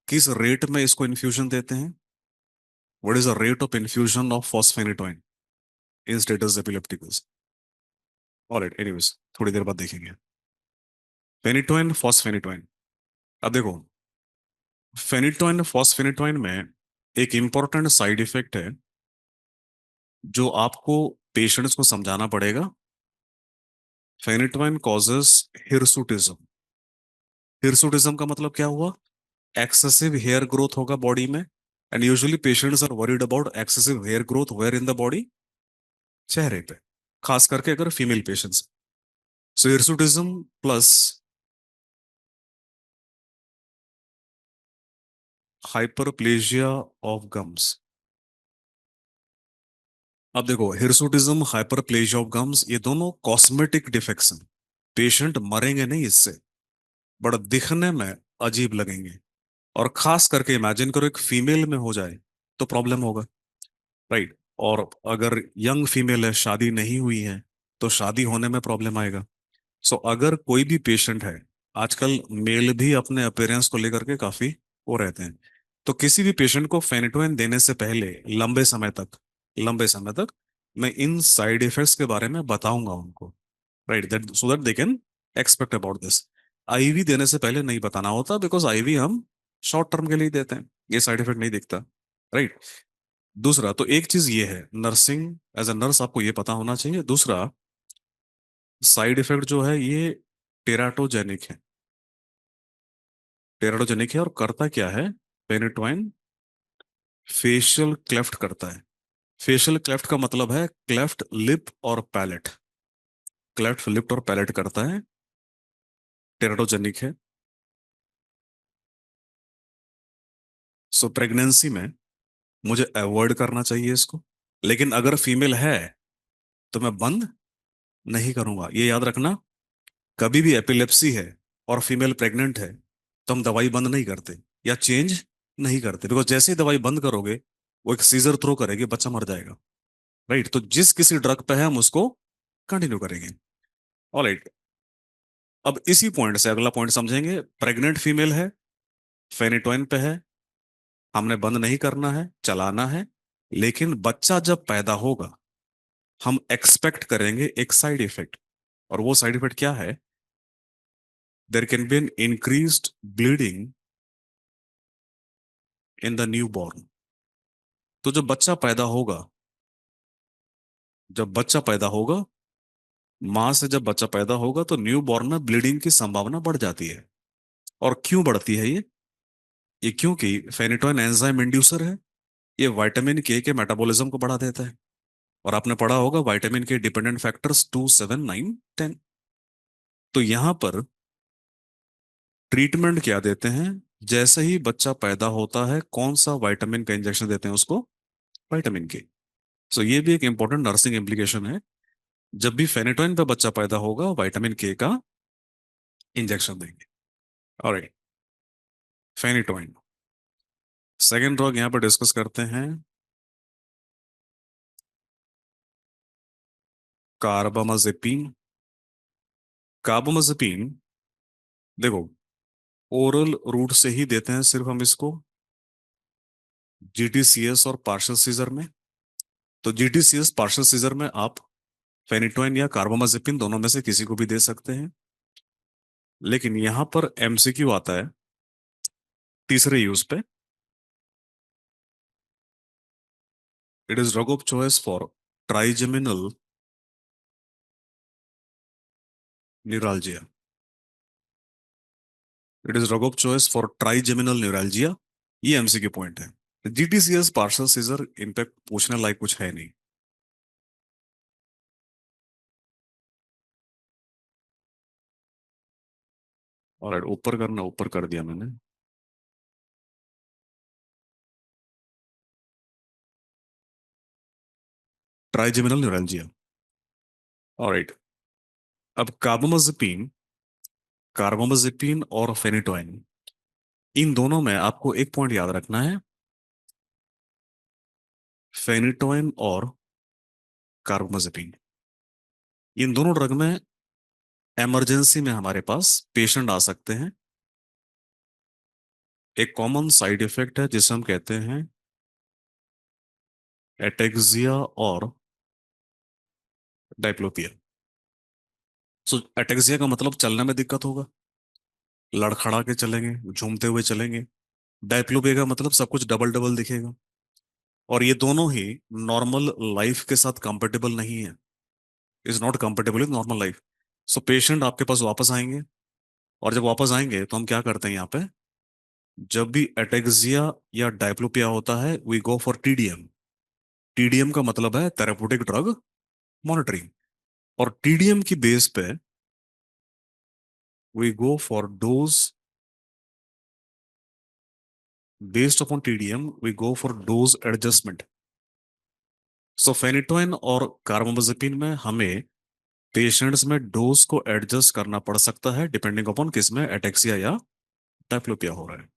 Speaker 1: किस रेट में इसको इन्फ्यूजन देते हैं। What is the rate of infusion of fosphenytoin in status epilepticus. Alright, anyways थोड़ी देर बाद देखेंगे। फेनिटोइन फॉस्फेनेटोइन, अब देखो, फेनिटोइन फॉस्फेनेटोइन में एक इंपॉर्टेंट साइड इफेक्ट है जो आपको पेशेंट्स को समझाना पड़ेगा। Phenytoin causes हिरसुटिज्म। हिरसुटिज्म का मतलब क्या हुआ? एक्सेसिव हेयर ग्रोथ होगा बॉडी में, and usually patients are worried about excessive hair growth where in the body, चेहरे पे, खास करके अगर female patients. So hirsutism plus hyperplasia of gums. अब देखो, हिरसुटिज्म, हाइपरप्लेजिया ऑफ गम्स, ये दोनों कॉस्मेटिक डिफेक्ट्स हैं। पेशेंट मरेंगे नहीं इससे, बट दिखने में अजीब लगेंगे। और खास करके इमेजिन करो एक फीमेल में हो जाए तो प्रॉब्लम होगा, राइट। और अगर यंग फीमेल है, शादी नहीं हुई है, तो शादी होने में प्रॉब्लम आएगा। सो अगर कोई भी पेशेंट है, आजकल मेल भी अपने अपीयरेंस को लेकर के काफी वो रहते हैं, तो किसी भी पेशेंट को फेनिटोइन देने से पहले लंबे समय तक मैं इन साइड इफेक्ट्स के बारे में बताऊंगा उनको, right, that so that they can expect about this. IV देने से पहले नहीं बताना होता, बिकॉज आईवी हम शॉर्ट टर्म के लिए देते हैं, ये साइड इफेक्ट नहीं दिखता, राइट। दूसरा तो एक चीज ये है, नर्सिंग, एज अ नर्स आपको ये पता होना चाहिए। दूसरा, साइड इफेक्ट जो है ये टेराटोजेनिक है। टेराटोजेनिक है और करता क्या है? पेनिटोइन फेशियल क्लेफ्ट करता है। फेशियल क्लेफ्ट का मतलब है क्लेफ्ट लिप और पैलेट। क्लेफ्ट लिप और पैलेट करता है, टेराटोजेनिक है। सो प्रेगनेंसी में मुझे अवॉइड करना चाहिए इसको, लेकिन अगर फीमेल है तो मैं बंद नहीं करूंगा, ये याद रखना। कभी भी एपिलेप्सी है और फीमेल प्रेग्नेंट है तो हम दवाई बंद नहीं करते या चेंज नहीं करते, बिकॉज जैसे ही दवाई बंद करोगे वो एक सीजर थ्रो करेगी, बच्चा मर जाएगा, राइट। तो जिस किसी ड्रग पे है हम उसको कंटिन्यू करेंगे। ऑलराइट, अब इसी पॉइंट से अगला पॉइंट समझेंगे। प्रेग्नेंट फीमेल है, फेनिटोइन पे है, हमने बंद नहीं करना है, चलाना है। लेकिन बच्चा जब पैदा होगा हम एक्सपेक्ट करेंगे एक साइड इफेक्ट, और वो साइड इफेक्ट क्या है? There can be an increased bleeding in the newborn. तो जब बच्चा पैदा होगा, माँ से जब बच्चा पैदा होगा तो न्यू बॉर्न में ब्लीडिंग की संभावना बढ़ जाती है। और क्यों बढ़ती है ये क्योंकि फेनिटोइन एंजाइम इंड्यूसर है। ये विटामिन के मेटाबॉलिज्म को बढ़ा देता है। और आपने पढ़ा होगा विटामिन के डिपेंडेंट फैक्टर्स 2, 7, 9, 10। तो यहां पर ट्रीटमेंट क्या देते हैं? जैसे ही बच्चा पैदा होता है कौन सा विटामिन का इंजेक्शन देते हैं उसको? विटामिन के। सो ये भी एक इंपॉर्टेंट नर्सिंग इम्प्लीकेशन है। जब भी फेनिटोइन पे बच्चा पैदा होगा विटामिन के का इंजेक्शन देंगे। Alright, phenytoin. सेकेंड ड्रग यहाँ पर डिस्कस करते हैं, कार्बामाजेपिन। कार्बामाजेपिन, देखो, ओरल रूट से ही देते हैं सिर्फ हम इसको, जीटीसीएस और पार्शियल सीजर में। तो जीटीसीएस पार्शियल सीजर में आप फेनिटोइन या कार्बामाजेपिन दोनों में से किसी को भी दे सकते हैं। लेकिन यहां पर एमसीक्यू आता है तीसरे यूज पे। It is drug of choice for trigeminal neuralgia. It is drug of choice for trigeminal neuralgia. ये एमसीक्यू पॉइंट है। जीटीसीएस पार्शियल सीजर इनफैक्ट पूछने लायक कुछ है नहीं। और ऊपर करना, ऊपर कर दिया मैंने। Trigeminal neuralgia. ऑलराइट। अब कार्बामाजेपिन, कार्बामाजेपिन और फेनिटोइन, इन दोनों में आपको एक पॉइंट याद रखना है। फेनिटोइन और कार्बामाजेपिन, इन दोनों ड्रग में इमरजेंसी में हमारे पास पेशेंट आ सकते हैं। एक कॉमन साइड इफेक्ट है जिसे हम कहते हैं एटेक्सिया और डायप्लोपिया। सो एटेक्सिया का मतलब चलने में दिक्कत होगा, लड़खड़ा के चलेंगे, झूमते हुए चलेंगे। डायप्लोपिया का मतलब सब कुछ डबल डबल दिखेगा। और ये दोनों ही नॉर्मल लाइफ के साथ कंपेटेबल नहीं है, is not compatible with normal life. So patient आपके पास वापस आएंगे, और जब वापस आएंगे तो हम क्या करते हैं यहाँ पे, जब भी एटेक्सिया या डायप्लोपिया होता है we go for TDM. TDM का मतलब है थेरेप्यूटिक ड्रग मॉनिटरिंग। और टीडीएम की बेस पे we go for dose, based upon TDM we go for dose adjustment. So phenytoin और कार्बामाजेपिन में हमें पेशेंट्स में डोज को एडजस्ट करना पड़ सकता है डिपेंडिंग अपॉन किस में एटेक्सिया या डायप्लोपिया हो रहा है।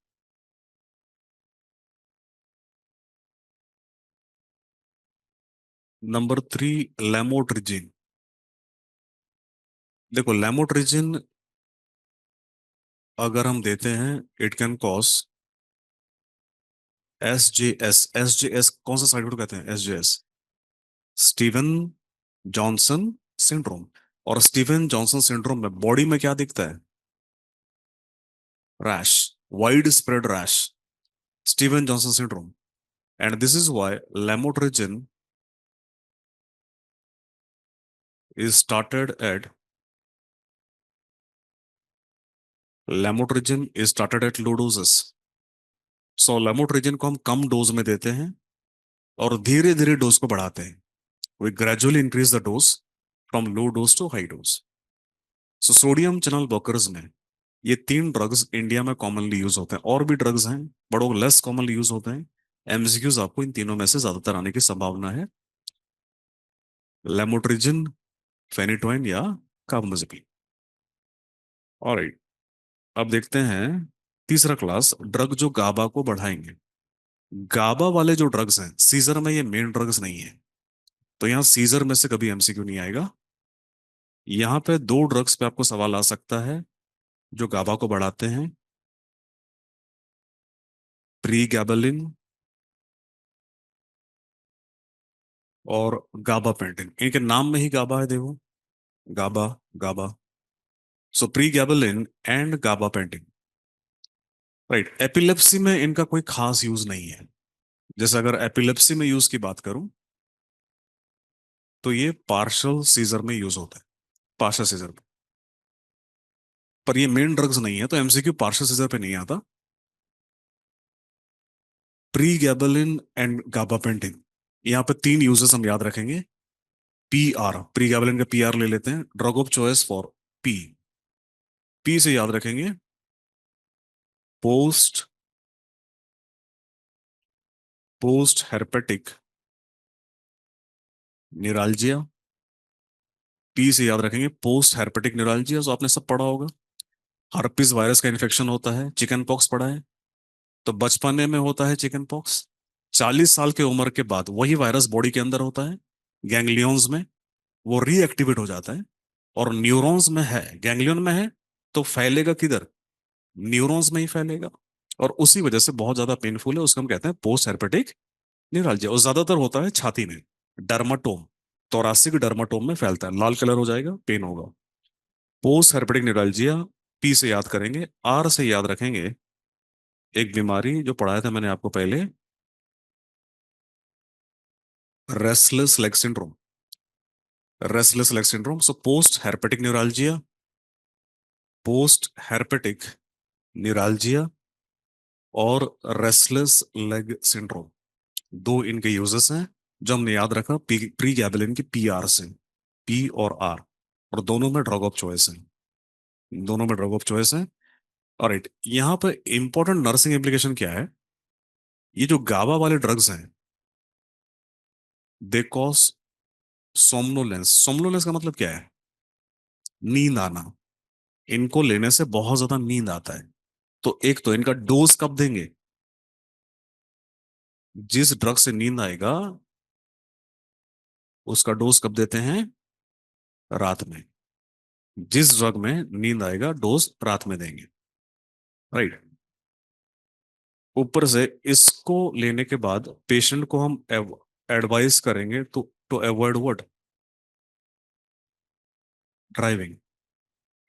Speaker 1: Number 3, lamotrigine. देखो लेमोट्रिजिन अगर हम देते हैं, it can cause S J S कौन सा साइड इफेक्ट कहते हैं, S J S, Steven Johnson syndrome. और स्टीवन जॉनसन सिंड्रोम में बॉडी में क्या दिखता है, rash, widespread rash, Steven Johnson syndrome. And this is why lamotrigine is started at, lamotrigine is started at low doses. So lamotrigine को हम कम डोज में देते हैं और धीरे धीरे डोज को बढ़ाते हैं। We gradually increase the dose from low dose to high dose. So sodium channel blockers में ये तीन ड्रग्स इंडिया में कॉमनली यूज होते हैं, और भी ड्रग्स हैं बट वो लेस कॉमनली यूज होते हैं। एमसीक्यूज आपको इन तीनों में से ज्यादातर आने की संभावना है, लेमोट्रिजिन, फेनिटोइन या कार्बामाजेपिन। ऑलराइट। अब देखते हैं तीसरा क्लास, ड्रग जो गाबा को बढ़ाएंगे। गाबा वाले जो ड्रग्स हैं सीजर में, ये मेन ड्रग्स नहीं है, तो यहाँ सीजर में से कभी एमसीक्यू नहीं आएगा। यहाँ पे दो ड्रग्स पे आपको सवाल आ सकता है जो गाबा को बढ़ाते हैं, प्रीगैबलिन और गाबा पेंटिन। इनके नाम में ही गाबा है, देखो, GABA, GABA. So pregabalin and gabapentin. Right. Epilepsy में इनका कोई खास यूज नहीं है। जैसे अगर एपिलेप्सी में यूज की बात करूं तो ये पार्शल सीजर में यूज होता है, पार्शल सीजर में। पर ये मेन ड्रग्स नहीं है तो एमसीक्यू पार्शल सीजर पे नहीं आता। प्रीगैबलिन एंड गाबापेंटिन, यहाँ पे तीन यूजेस हम याद रखेंगे। पी आर, प्रीगैबलिन का पी आर ले लेते हैं, drug of choice for P. P से याद रखेंगे post, post herpetic neuralgia. P से याद रखेंगे पोस्ट हेर्पेटिक न्यूरालजिया, जो आपने सब पढ़ा होगा। हर्पिस वायरस का इन्फेक्शन होता है, चिकन पॉक्स पढ़ा है, तो बचपने में होता है चिकन पॉक्स। 40 साल के उम्र के बाद वही वायरस बॉडी के अंदर होता है, गैंग्लियंस में, वो रीएक्टिवेट हो जाता है और न्यूरॉन्स में है, गैंग्लियन में है, तो फैलेगा किधर, न्यूरॉन्स में ही फैलेगा। और उसी वजह से बहुत ज्यादा पेनफुल है, उसको हम कहते हैं पोस्ट हेर्पेटिक न्यूरालजिया। और ज्यादातर होता है छाती में, डर्माटोम, thoracic डर्माटोम में फैलता है, लाल कलर हो जाएगा, पेन होगा। Post herpetic neuralgia. पी से याद करेंगे, आर से याद रखेंगे एक बीमारी जो पढ़ाया था मैंने आपको पहले, restless leg syndrome. Restless leg syndrome. So post herpetic neuralgia, post herpetic neuralgia और रेस्टलेस लेग सिंड्रोम, दो इनके यूजेस हैं जो हमने याद रखा प्री गैबलिन की पी आर से, पी और आर। और दोनों में ड्रग ऑफ चॉइस है, दोनों में ड्रग ऑफ चॉइस है। ऑलराइट, यहाँ पे इंपॉर्टेंट नर्सिंग एप्लीकेशन क्या है? ये जो गाबा वाले ड्रग्स हैं, दे कॉज सोमनोलेंस। सोमनोलेंस का मतलब क्या है? नींद आना। इनको लेने से बहुत ज्यादा नींद आता है। तो एक तो इनका डोज कब देंगे? जिस ड्रग से नींद आएगा उसका डोज कब देते हैं? रात में। जिस ड्रग में नींद आएगा डोज रात में देंगे। राइट। ऊपर से इसको लेने के बाद पेशेंट को हम एडवाइस करेंगे टू अवॉइड व्हाट? ड्राइविंग।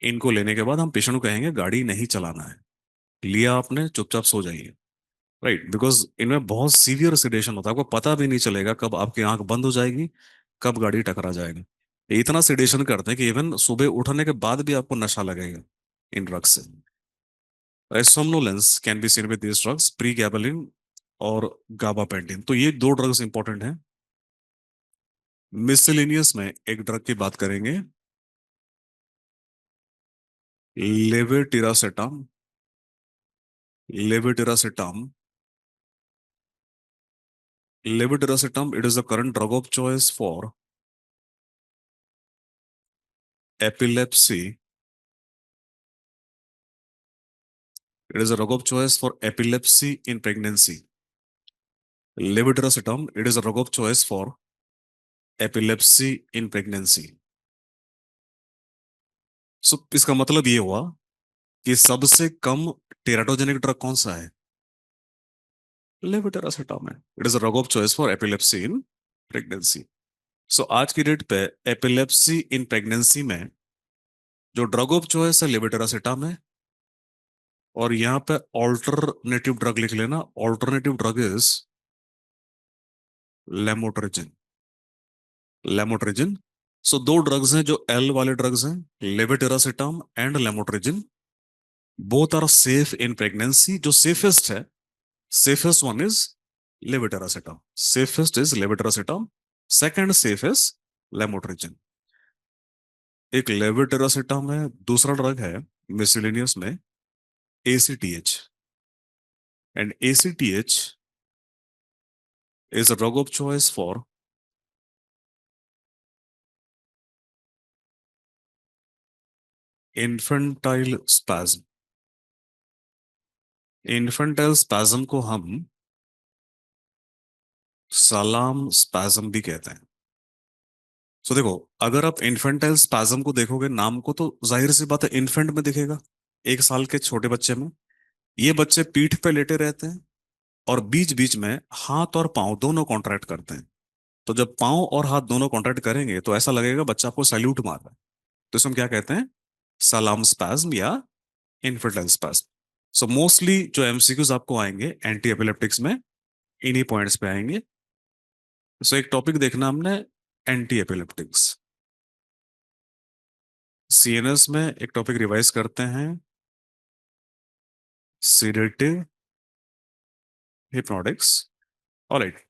Speaker 1: इनको लेने के बाद हम पेशेंट को कहेंगे गाड़ी नहीं चलाना है। लिया आपने, चुपचाप सो जाइए। राइट, बिकॉज इनमें बहुत सीवियर सिडेशन होता है, आपको पता भी नहीं चलेगा कब आपकी आंख बंद हो जाएगी, कब गाड़ी टकरा जाएगी। ये इतना सिडेशन करते हैं कि इवन सुबह उठने के बाद भी आपको नशा लगेगा इन ड्रग्स से। somnolence can be seen with these drugs, pregabalin और गाबापेंटिन। तो ये दो ड्रग्स इंपॉर्टेंट हैं। मिसलिनियस में एक ड्रग की बात करेंगे, लेवेटिरासेटाम। लेवेटिरासेटाम। Levetiracetam, it is the current drug of choice for epilepsy. It is a drug of choice for epilepsy in pregnancy. Levetiracetam, it is a drug of choice for epilepsy in pregnancy. So इसका मतलब ये हुआ कि सबसे कम टेराटोजेनिक ड्रग कौन सा है? लेवेटिरासेटाम है। It is a drug of choice for epilepsy in pregnancy. So आज की डेट पे एपिलेप्सी इन प्रेगनेंसी में जो ड्रग ऑफ चॉइस है लेवेटिरासेटाम है। और यहाँ पे ऑल्टरनेटिव ड्रग लिख लेना, alternative drug is lamotrigine. Lamotrigine. So दो ड्रग्स हैं जो एल वाले ड्रग्स हैं, levetiracetam and lamotrigine. Both are safe in pregnancy. जो सेफेस्ट है, safest one is levetiracetam. Safest is levetiracetam. Second safe is lamotrigine. एक लेवेटिरासेटाम है, दूसरा ड्रग है मिसलेनियस में ACTH. And ACTH is a drug of choice for infantile spasm। infantile spasm को हम सलाम स्पैज्म भी कहते हैं। सो देखो, अगर आप इन्फेंटाइल स्पैज्म को देखोगे नाम को, तो जाहिर सी बात है इन्फेंट में दिखेगा, 1 साल के छोटे बच्चे में। ये बच्चे पीठ पे लेटे रहते हैं और बीच बीच में हाथ और पांव दोनों कॉन्ट्रैक्ट करते हैं। तो जब पांव और हाथ दोनों कॉन्ट्रैक्ट करेंगे तो ऐसा लगेगा बच्चा आपको सैल्यूट मार रहा है। तो इसको हम क्या कहते हैं? सलाम स्पैज्म या इन्फेंटाइल स्पैज्म। सो मोस्टली जो एमसीक्यूज आपको आएंगे एंटी एपिलेप्टिक्स में, इन्हीं पॉइंट्स पे आएंगे। सो एक टॉपिक देखना हमने, एंटी एपिलेप्टिक्स। सीएनएस में एक टॉपिक रिवाइज करते हैं, sedative hypnotics. Alright,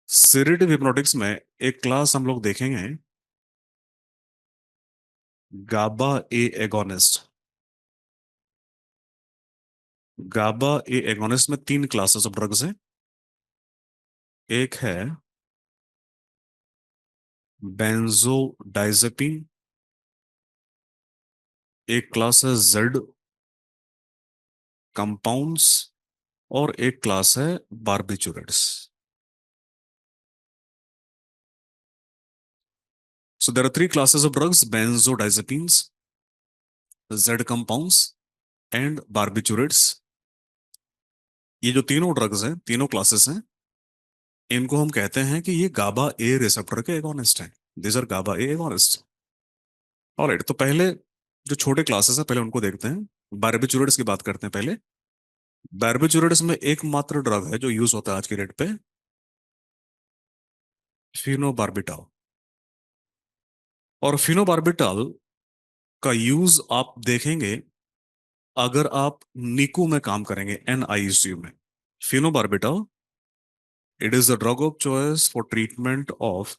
Speaker 1: sedative hypnotics में एक क्लास हम लोग देखेंगे, गाबा A agonist. Gauba A agonist में 3 क्लासेस ऑफ ड्रग्स हैं। एक है बेंजोडाइजेपिन, एक क्लास है जेड कंपाउंड्स, और एक क्लास है barbiturates. So there are 3 classes of drugs: benzodiazepines, Z compounds, and barbiturates। ये जो तीनों ड्रग्स हैं, तीनों क्लासेस हैं, इनको हम कहते हैं कि ये गाबा ए रिसेप्टर के एगोनिस्ट हैं। This are GABA A agonist. Alright, तो पहले जो छोटे क्लासेस हैं पहले उनको देखते हैं। बार्बिचुरेट्स की बात करते हैं पहले। बार्बिचुरेट्स में एकमात्र ड्रग है जो यूज होता है आज की डेट पे, फिनोबार्बिटॉल। और फिनोबार्बिटॉल का यूज आप देखेंगे अगर आप निकू में काम करेंगे, एनआईसीयू में। Phenobarbital, it is the drug of choice for treatment of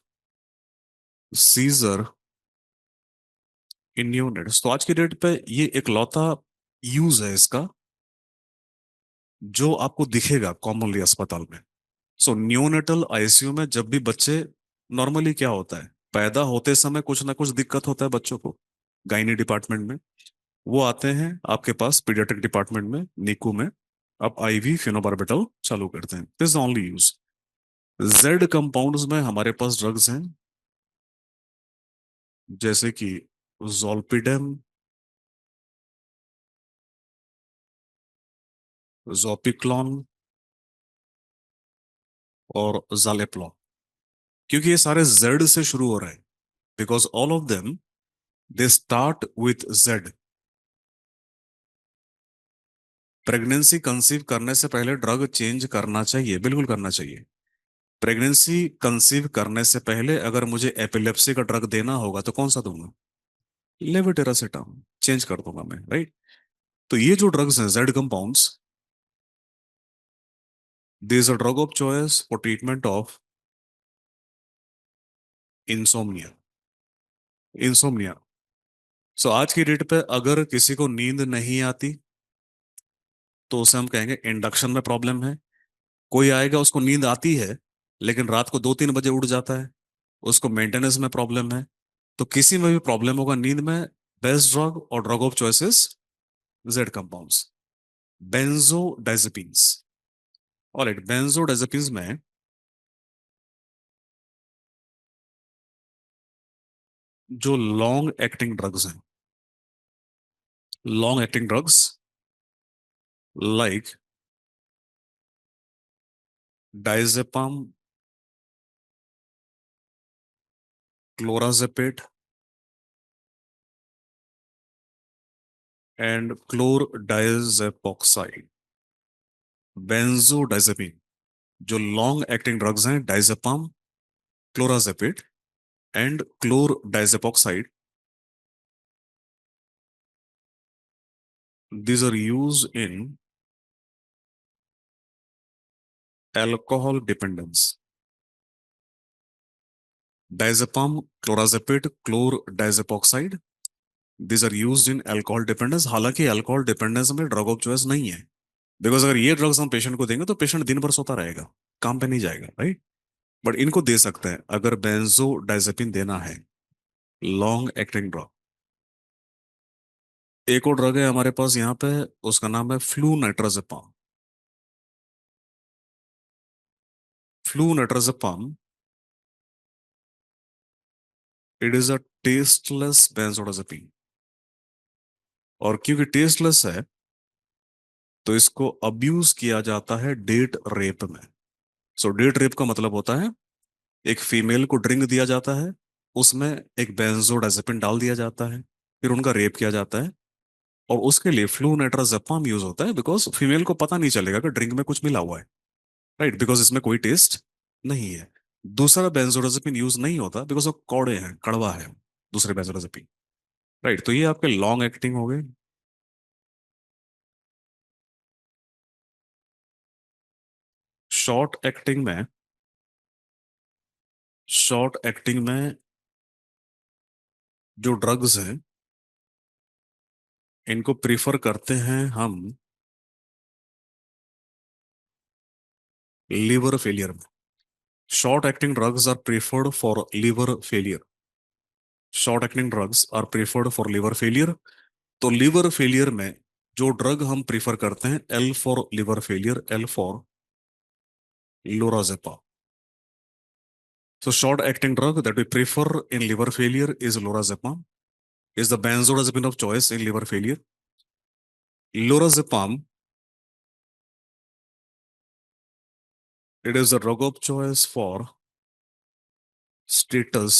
Speaker 1: seizure in neonates. तो आज की डेट पे ये एक लौता यूज है इसका जो आपको दिखेगा कॉमनली अस्पताल में। सो न्यूनेटल आईसीयू में जब भी बच्चे, नॉर्मली क्या होता है, पैदा होते समय कुछ ना कुछ दिक्कत होता है बच्चों को, गायनी डिपार्टमेंट में, वो आते हैं आपके पास पीडियाट्रिक डिपार्टमेंट में, निकू में, आप आईवी फिनोबार्बिटल चालू करते हैं। This only use. Z compounds में हमारे पास ड्रग्स हैं, जैसे कि जोल्पिडेम, जोपिक्लॉन और जालेप्लॉन। क्योंकि ये सारे जेड से शुरू हो रहे हैं, because all of them they start with Z. Pregnancy conceive करने से पहले ड्रग चेंज करना चाहिए, बिल्कुल करना चाहिए। प्रेगनेंसी कंसीव करने से पहले अगर मुझे एपिलेप्सी का ड्रग देना होगा तो कौन सा दूंगा? लेवेटिरासेटाम चेंज कर दूंगा मैं, राइट। तो ये जो ड्रग्स हैं Z compounds, this a drug of choice for treatment of insomnia. Insomnia. So आज की डेट पे अगर किसी को नींद नहीं आती तो उसे हम कहेंगे इंडक्शन में प्रॉब्लम है। कोई आएगा उसको नींद आती है लेकिन रात को 2-3 बजे उठ जाता है, उसको मेंटेनेंस में प्रॉब्लम है। तो किसी में भी प्रॉब्लम होगा नींद में, बेस्ट ड्रग और drug of choices Z compounds, benzodiazepines. Alright, benzodiazepines में जो लॉन्ग एक्टिंग ड्रग्स हैं, long acting drugs like diazepam, clorazepate and chlordiazepoxide. Benzodiazepine, जो लॉन्ग एक्टिंग ड्रग्स हैं, diazepam, clorazepate and chlordiazepoxide, these are used in alcohol dependence. Diazepam, clorazepate, chlordiazepoxide, these are used in alcohol dependence। हालांकि अल्कोहल डिपेंडेंस में ड्रग ऑफ चॉइस नहीं है, बिकॉज अगर ये ड्रग्स हम पेशेंट को देंगे तो पेशेंट दिन भर सोता रहेगा, काम पे नहीं जाएगा, राइट। बट इनको दे सकते हैं अगर बेंजोडाइजेपिन देना है, लॉन्ग एक्टिंग ड्रग। एक और ड्रग है हमारे पास यहाँ पे, उसका नाम है flunitrazepam. Flunitrazepam, it is a tasteless benzodiazepine. और क्योंकि टेस्टलेस है तो इसको अब्यूज किया जाता है डेट रेप में। सो डेट रेप का मतलब होता है एक फीमेल को ड्रिंक दिया जाता है, उसमें एक बेंजोडाइजेपिन डाल दिया जाता है, फिर उनका रेप किया जाता है। और उसके लिए फ्लूनेट्राजेपाम यूज होता है, बिकॉज फीमेल को पता नहीं चलेगा कि ड्रिंक में कुछ मिला हुआ है, राइट, बिकॉज इसमें कोई टेस्ट नहीं है। दूसरा बेंजोडाइजेपिन यूज नहीं होता बिकॉज वो कौड़े हैं, कड़वा है दूसरे बेंजोडाइजेपिन, राइट। तो ये आपके लॉन्ग एक्टिंग हो गए। शॉर्ट एक्टिंग में, शॉर्ट एक्टिंग में जो ड्रग्स हैं इनको प्रीफर करते हैं हम लीवर फेलियर में। Short acting drugs are preferred for liver failure. Short acting drugs are preferred for liver failure. तो लीवर फेलियर में जो ड्रग हम प्रीफर करते हैं, L for liver failure, L for lorazepam. So short acting drug that we prefer in liver failure is lorazepam, is the benzodiazepine of choice in liver failure. Lorazepam, it is the drug of choice for status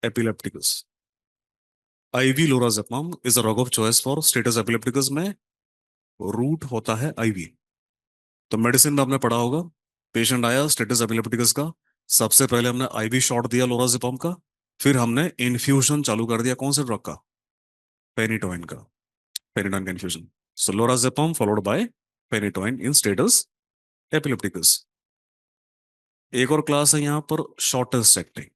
Speaker 1: epilepticus. IV lorazepam is the drug of choice for status epilepticus में रूट होता है IV। तो मेडिसिन में आपने पढ़ा होगा, पेशेंट आया स्टेटस एपिलेप्टिकस का, सबसे पहले हमने IV शॉट दिया लोराजेपम का, फिर हमने इन्फ्यूजन चालू कर दिया कौन से ड्रग का? पेनिटोइन का, पेनिटोइन का infusion. So lorazepam followed by phenytoin in status epilepticus. एक और क्लास है यहाँ पर, शॉर्टेस्ट एक्टिंग।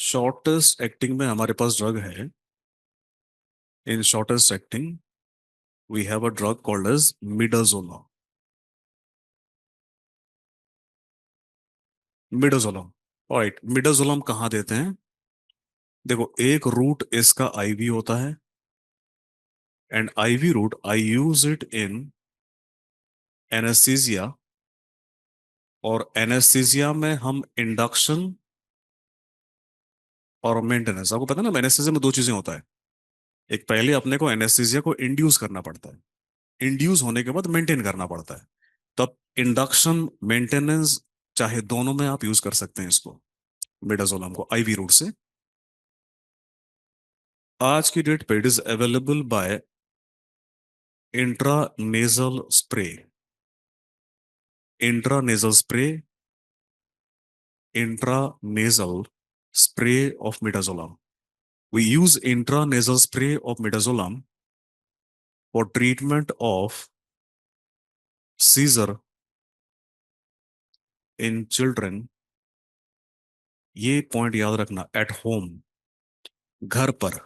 Speaker 1: शॉर्टेस्ट एक्टिंग में हमारे पास ड्रग है। In shortest acting we have a drug called as midazolam. Midazolam. Alright, midazolam कहाँ देते हैं? देखो, एक रूट इसका आईवी होता है, and IV route I use it in anaesthesia. और एनेस्थीसिया में हम इंडक्शन और मेंटेनेंस, आपको पता है ना एनेस्थीसिया में दो चीजें होता है। एक, पहले अपने को एनेस्थीसिया को इंड्यूस करना पड़ता है, इंड्यूस होने के बाद मेंटेन करना पड़ता है। तब इंडक्शन मेंटेनेंस चाहे दोनों में आप यूज कर सकते हैं इसको, मिडाजोलम को आईवी रूट से। आज की डेट पे it is available by intranasal spray. Intranasal spray, intranasal spray of midazolam. We use intranasal spray of midazolam for treatment of seizure in children। ये पॉइंट याद रखना, एट होम, घर पर।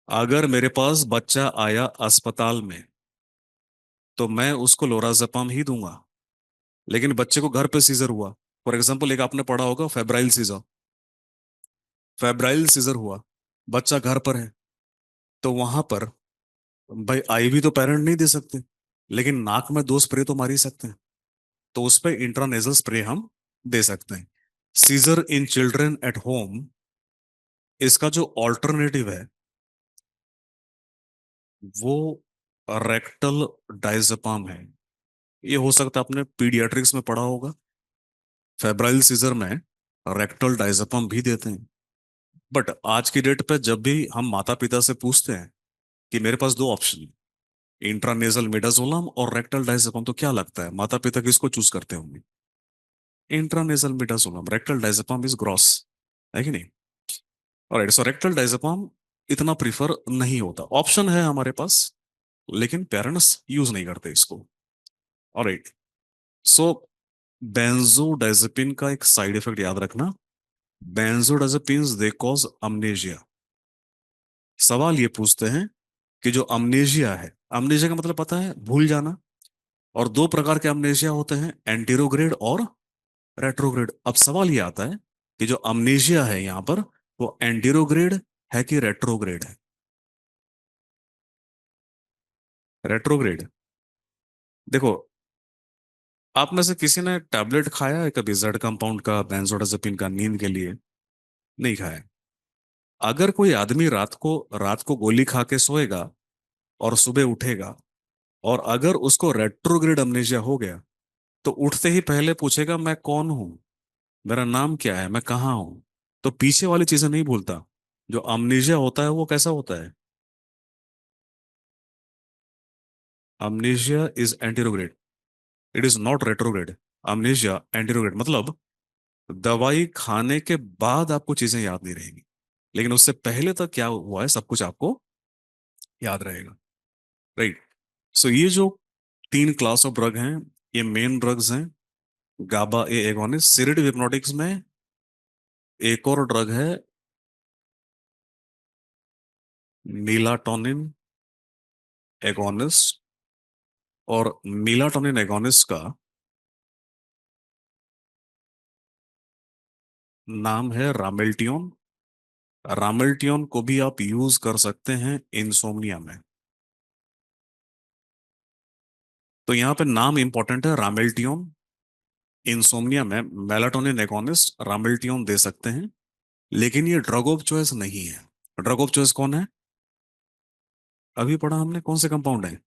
Speaker 1: अगर मेरे पास बच्चा आया अस्पताल में तो मैं उसको लोराज़ेपाम ही दूंगा। लेकिन बच्चे को घर पे सीजर हुआ, फॉर एग्जांपल एक आपने पढ़ा होगा फेब्राइल सीजर, फेब्राइल सीजर हुआ, बच्चा घर पर है, तो वहां पर भाई आईवी तो पेरेंट नहीं दे सकते, लेकिन नाक में दो स्प्रे तो मार ही सकते हैं। तो उस पे इंट्रानेजल स्प्रे हम दे सकते हैं। Seizure in children at home, इसका जो ऑल्टरनेटिव है वो रेक्टल डायजेपाम है। ये हो सकता है आपने पीडियाट्रिक्स में पढ़ा होगा, फेब्राइल सीजर में रेक्टल डायजेपाम भी देते हैं। बट आज की डेट पे जब भी हम माता पिता से पूछते हैं कि मेरे पास दो ऑप्शन है, इंट्रानेजल मिडाजोलम और रेक्टल डायजेपाम, तो क्या लगता है माता पिता किसको चूज करते होंगे? Intranasal midazolam. Rectal diazepam is gross, है कि नहीं? ऑलराइट, सो रेक्टल डायजेपाम इतना प्रीफर नहीं होता, ऑप्शन है हमारे पास, लेकिन पेरेंट्स यूज नहीं करते इसको। ऑलराइट, सो बेंजोडाइजेपिन का एक साइड इफेक्ट याद रखना, बेंजोडाइजेपिन्स दे कॉज अमनेजिया। सवाल ये पूछते हैं कि जो अमनेजिया है, अमनेजिया का मतलब पता है, भूल जाना। और दो प्रकार के अमनेशिया होते हैं, एंटीरोग्रेड और रेट्रोग्रेड। अब सवाल ये आता है कि जो अमनेशिया है यहां पर, वो एंटीरोग्रेड है कि रेट्रोग्रेड है? रेट्रोग्रेड। देखो, आप में से किसी ने टैबलेट खाया है कभी जेड कंपाउंड का, बेंजोडाज़ेपिन का, नींद के लिए? नहीं खाया है। अगर कोई आदमी रात को गोली खा के सोएगा और सुबह उठेगा, और अगर उसको रेट्रोग्रेड अमनेशिया हो गया, तो उठते ही पहले पूछेगा मैं कौन हूं, मेरा नाम क्या है, मैं कहाँ हूं। तो पीछे वाली चीजें नहीं भूलता। जो अमनीजिया होता है वो कैसा होता है? Amnesia is anterograde, it is not retrograde. Amnesia anterograde मतलब दवाई खाने के बाद आपको चीजें याद नहीं रहेंगी, लेकिन उससे पहले तक क्या हुआ है सब कुछ आपको याद रहेगा। राइट। सो ये जो तीन क्लास ऑफ ड्रग हैं, ये मेन ड्रग्स हैं। गाबा ए एगोनिस्ट, सीरेटिव हिप्नोटिक्स में एक और ड्रग है, मीलाटोनिन एगोनिस्ट। और मीलाटोनिन एगोनिस्ट का नाम है रामेल्टियोन। रामेल्टियोन को भी आप यूज कर सकते हैं इंसोम्निया में। तो यहाँ पे नाम इंपॉर्टेंट है, रामेल्टियोन। इंसोम्निया में मेलाटोनिन एगोनिस्ट रामेल्टियोन दे सकते हैं, लेकिन ये ड्रग ऑफ चॉइस नहीं है। ड्रग ऑफ चॉइस कौन है? अभी पढ़ा हमने, कौन से कंपाउंड है?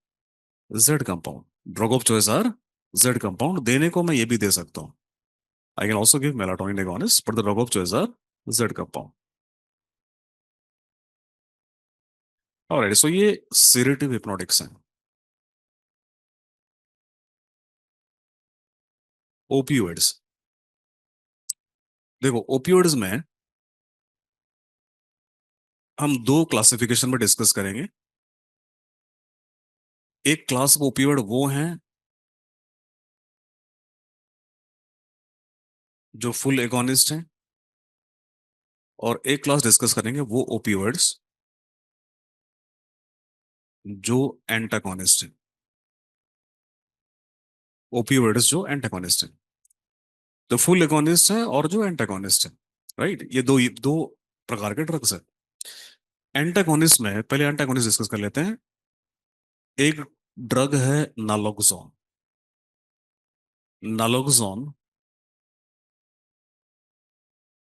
Speaker 1: Z compound. Drug of choice are Z compound. देने को मैं ये भी दे सकता हूँ, I can also give melatonin agonist, but the drug of choice are Z compound. Alright, so ये सीरेटिव हिप्नोटिक्स हैं। ओपियोइड्स। देखो, ओपियोइड्स में हम दो क्लासिफिकेशन में डिस्कस करेंगे। एक क्लास ऑफ ओपियोइड वो हैं जो फुल एगोनिस्ट हैं, और एक क्लास डिस्कस करेंगे वो ओपियोइड्स जो एंटागोनिस्ट है। ओपियोइड्स जो एंटागोनिस्ट है, तो फुल एगोनिस्ट है और जो एंटागोनिस्ट है। राइट, ये दो प्रकार के ड्रग्स है। एंटागोनिस्ट में पहले एंटागोनिस्ट डिस्कस कर लेते हैं। एक ड्रग है नालोक्सोन। नालोक्सोन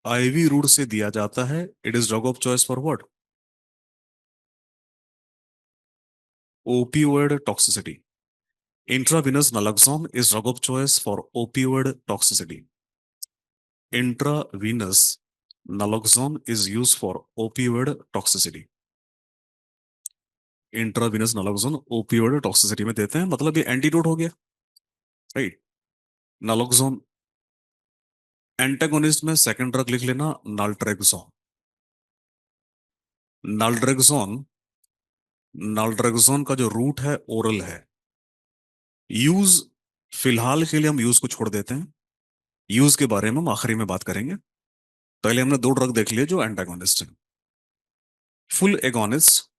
Speaker 1: आईवी रूट से दिया जाता है। It is drug of choice for what? opioid toxicity. Intravenous naloxone is drug of choice for opioid toxicity. Intravenous naloxone is used for opioid toxicity. Intravenous naloxone opioid toxicity में देते हैं, मतलब ये एंटीडोट हो गया। राइट। नलोक्सोन एंटागोनिस्ट में सेकंड ड्रग लिख लेना, नाल्ट्रेक्सोन। नाल्ट्रेक्सोन नाल्ट्रेक्सोन का जो रूट है ओरल है। यूज फिलहाल के लिए हम यूज को छोड़ देते हैं, यूज के बारे में हम आखिरी में बात करेंगे। पहले हमने दो ड्रग देख लिए जो एंटागोनिस्ट है। फुल एगोनिस्ट,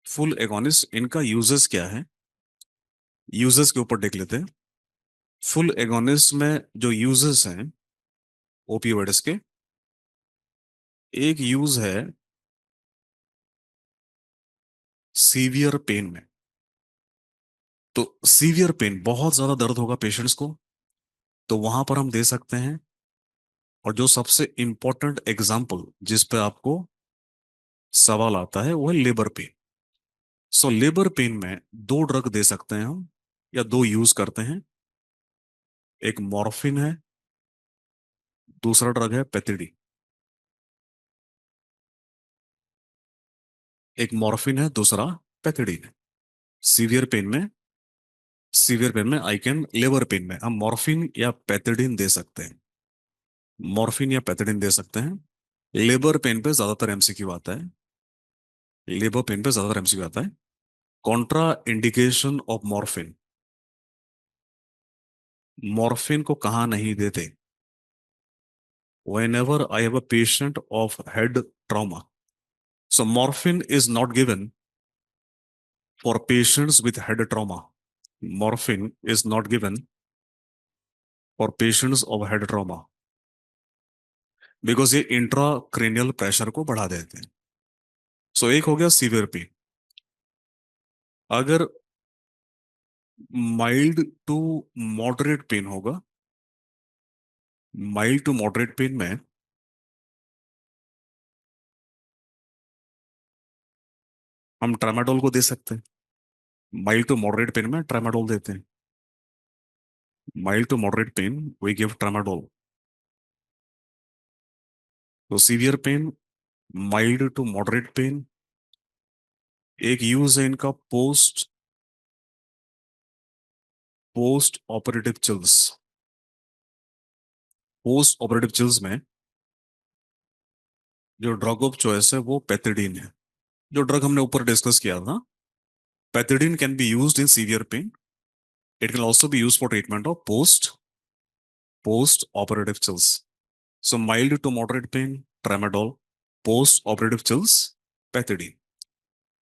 Speaker 1: फुल एगोनिस्ट इनका यूजेस क्या है, यूजेस के ऊपर देख लेते हैं। फुल एगोनिस्ट में जो यूजेस हैं ओपियोइड्स के, एक यूज है सीवियर पेन में। तो सीवियर पेन, बहुत ज्यादा दर्द होगा पेशेंट्स को, तो वहां पर हम दे सकते हैं। और जो सबसे इंपॉर्टेंट एग्जाम्पल जिस पे आपको सवाल आता है वो है labour pain. So labour pain में दो ड्रग दे सकते हैं हम, या दो यूज करते हैं। एक मॉर्फिन है, दूसरा ड्रग है पेथिडी। एक मॉर्फिन है, दूसरा पेथिडीन है। सीवियर पेन में, सीवियर पेन में आई कैन, लेबर पेन में हम मॉर्फिन या पेथिडीन दे सकते हैं। मॉर्फिन या पेथिडीन दे सकते हैं। लेबर पेन पे ज्यादातर एमसीक्यू आता है। लेबर पेन पे ज्यादातर एमसीक्यू आता है। Contra indication of morphine, morphine को कहाँ नहीं देते? whenever I have a patient of head trauma. So morphine is not given for patients with head trauma. Morphine is not given for patients of head trauma because ये इंट्राक्रेनियल प्रेशर को बढ़ा देते हैं। सो एक हो गया सीवियर पेन। अगर माइल्ड टू मॉडरेट पेन होगा, माइल्ड टू मॉडरेट पेन में हम ट्रामाडोल को दे सकते हैं। माइल्ड टू मॉडरेट पेन में ट्रामाडोल देते हैं। Mild to moderate pain we give tramadol. तो severe pain, mild to moderate pain, एक यूज है इनका post operative chills. Post operative chills में जो ड्रग ऑफ चॉइस है वो पेथिडीन है, जो ड्रग हमने ऊपर डिस्कस किया था। Pethidine can be used in severe pain. It can also be used for treatment of post operative chills. So mild to moderate pain tramadol, post operative chills pethidine.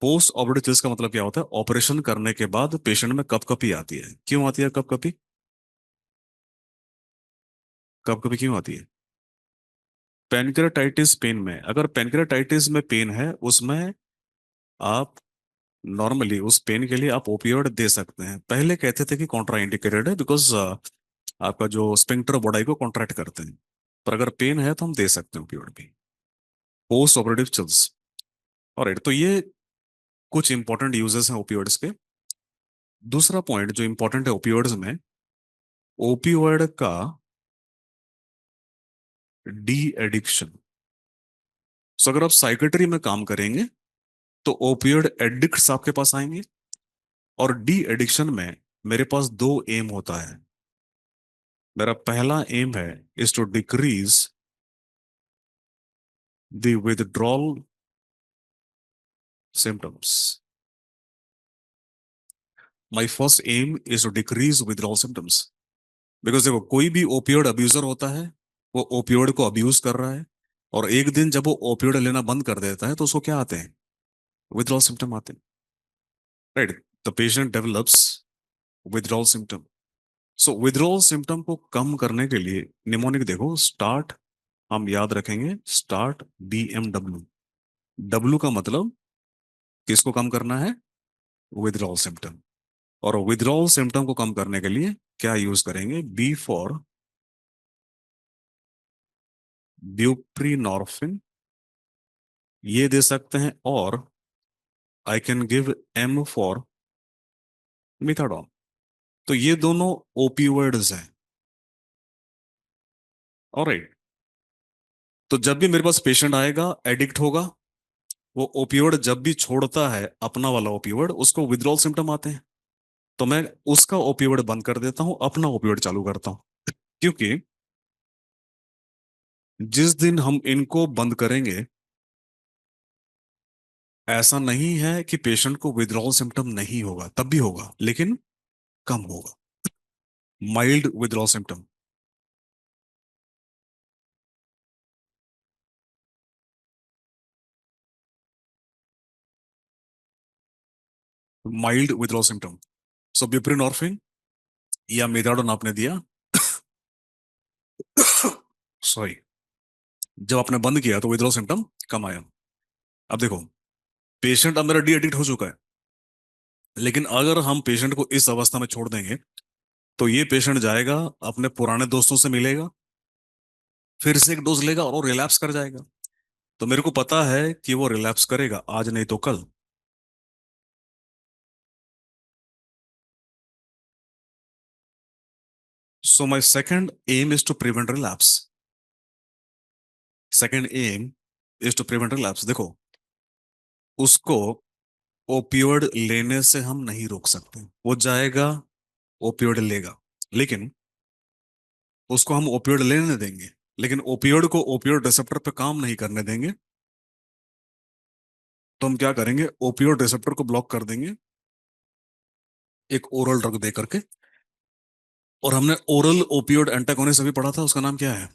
Speaker 1: Post operative chills का मतलब क्या होता है? ऑपरेशन करने के बाद पेशेंट में कपकपी आती है। क्यों आती है कपकपी? कपकपी क्यों आती है? पेनक्रेटाइटिस पेन में, अगर पेनक्रेटाइटिस में पेन है उसमें आप नॉर्मली उस पेन के लिए आप ओपियोइड दे सकते हैं। पहले कहते थे कि कॉन्ट्रा इंडिकेटेड है बिकॉज आपका जो स्पिंक्टर बॉडी को कॉन्ट्रैक्ट करते हैं, पर अगर पेन है तो हम दे सकते हैं ओपियोइड भी। Post operative chills. और तो ये कुछ इंपॉर्टेंट यूजेस हैं ओपियोइड्स के। दूसरा पॉइंट जो इंपॉर्टेंट है ओपियोइड्स में, ओपियोइड का डी एडिक्शन। सो अगर आप साइकेट्री में काम करेंगे तो ओपियोइड एडिक्ट्स आपके पास आएंगे। और डी एडिक्शन में मेरे पास दो एम होता है। मेरा पहला एम है is to decrease the withdrawal symptoms. My first aim is to decrease withdrawal symptoms. Because देखो, कोई भी ओपियोइड अब्यूजर होता है, वो ओपियोइड को अब्यूज कर रहा है। और एक दिन जब वो ओपियोड लेना बंद कर देता है तो उसको क्या आते हैं? विथड्रॉल सिम्टम आते हैं, right? The patient develops withdrawal symptom. So withdrawal symptom को कम करने के लिए निमोनिक देखो, स्टार्ट, हम याद रखेंगे, स्टार्ट BMW। डब्ल्यू का मतलब किसको कम करना है? Withdrawal symptom. और विथड्रॉल सिम्टम को कम करने के लिए क्या यूज करेंगे? बी फॉर ब्यूप्रीनॉर्फिन, ये दे सकते हैं, और I can give M for methadone. तो ये दोनों ओपियोइड्स हैं। ऑलराइट। तो जब भी मेरे पास पेशेंट आएगा, एडिक्ट होगा, वो ओपियोइड जब भी छोड़ता है अपना वाला ओपियोइड, उसको विथड्रॉल सिम्टम आते हैं। तो मैं उसका ओपियोइड बंद कर देता हूं, अपना ओपियोइड चालू करता हूं। क्योंकि जिस दिन हम इनको बंद करेंगे, ऐसा नहीं है कि पेशेंट को विथड्रॉल सिम्टम नहीं होगा, तब भी होगा, लेकिन कम होगा। Mild withdrawal symptom. Mild withdrawal symptom. So buprenorphine या मिथाडोन आपने दिया, सॉरी, जब आपने बंद किया तो विथड्रॉल सिम्टम कम आया। अब देखो, पेशेंट अब मेरा डी एडिक्ट हो चुका है, लेकिन अगर हम पेशेंट को इस अवस्था में छोड़ देंगे तो ये पेशेंट जाएगा, अपने पुराने दोस्तों से मिलेगा, फिर से एक डोज लेगा और वो रिलैप्स कर जाएगा। तो मेरे को पता है कि वो रिलैप्स करेगा, आज नहीं तो कल। So my second aim is to prevent relapse. Second aim is to prevent relapse. देखो, उसको ओपियोइड लेने से हम नहीं रोक सकते, वो जाएगा, ओपियोइड लेगा, लेकिन उसको हम ओपियोइड लेने देंगे, लेकिन ओपियोइड को ओपियोइड रिसेप्टर पे काम नहीं करने देंगे। तो हम क्या करेंगे? ओपियोइड रिसेप्टर को ब्लॉक कर देंगे एक ओरल ड्रग दे करके। और हमने ओरल ओपियोइड एंटागोनिस्ट अभी पढ़ा था, उसका नाम क्या है?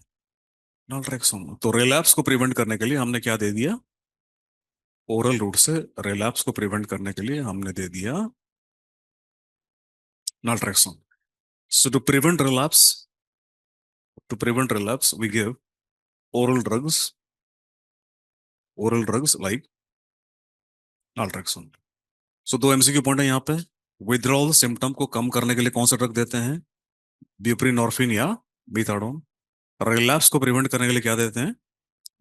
Speaker 1: नाल्ट्रेक्सोन। तो रिलैप्स को प्रिवेंट करने के लिए हमने क्या दे दिया? ओरल रूट से रिलैप्स को प्रिवेंट करने के लिए हमने दे दिया naltrexone. So to prevent relapse we give oral drugs, oral drugs like naltrexone। So दो MCQ पॉइंट है यहाँ पे। विथड्रॉल सिम्टम को कम करने के लिए कौन सा ड्रग देते हैं? ब्यूप्रीनॉर्फिन या बीथाडोन। रिलैप्स को प्रिवेंट करने के लिए क्या देते हैं?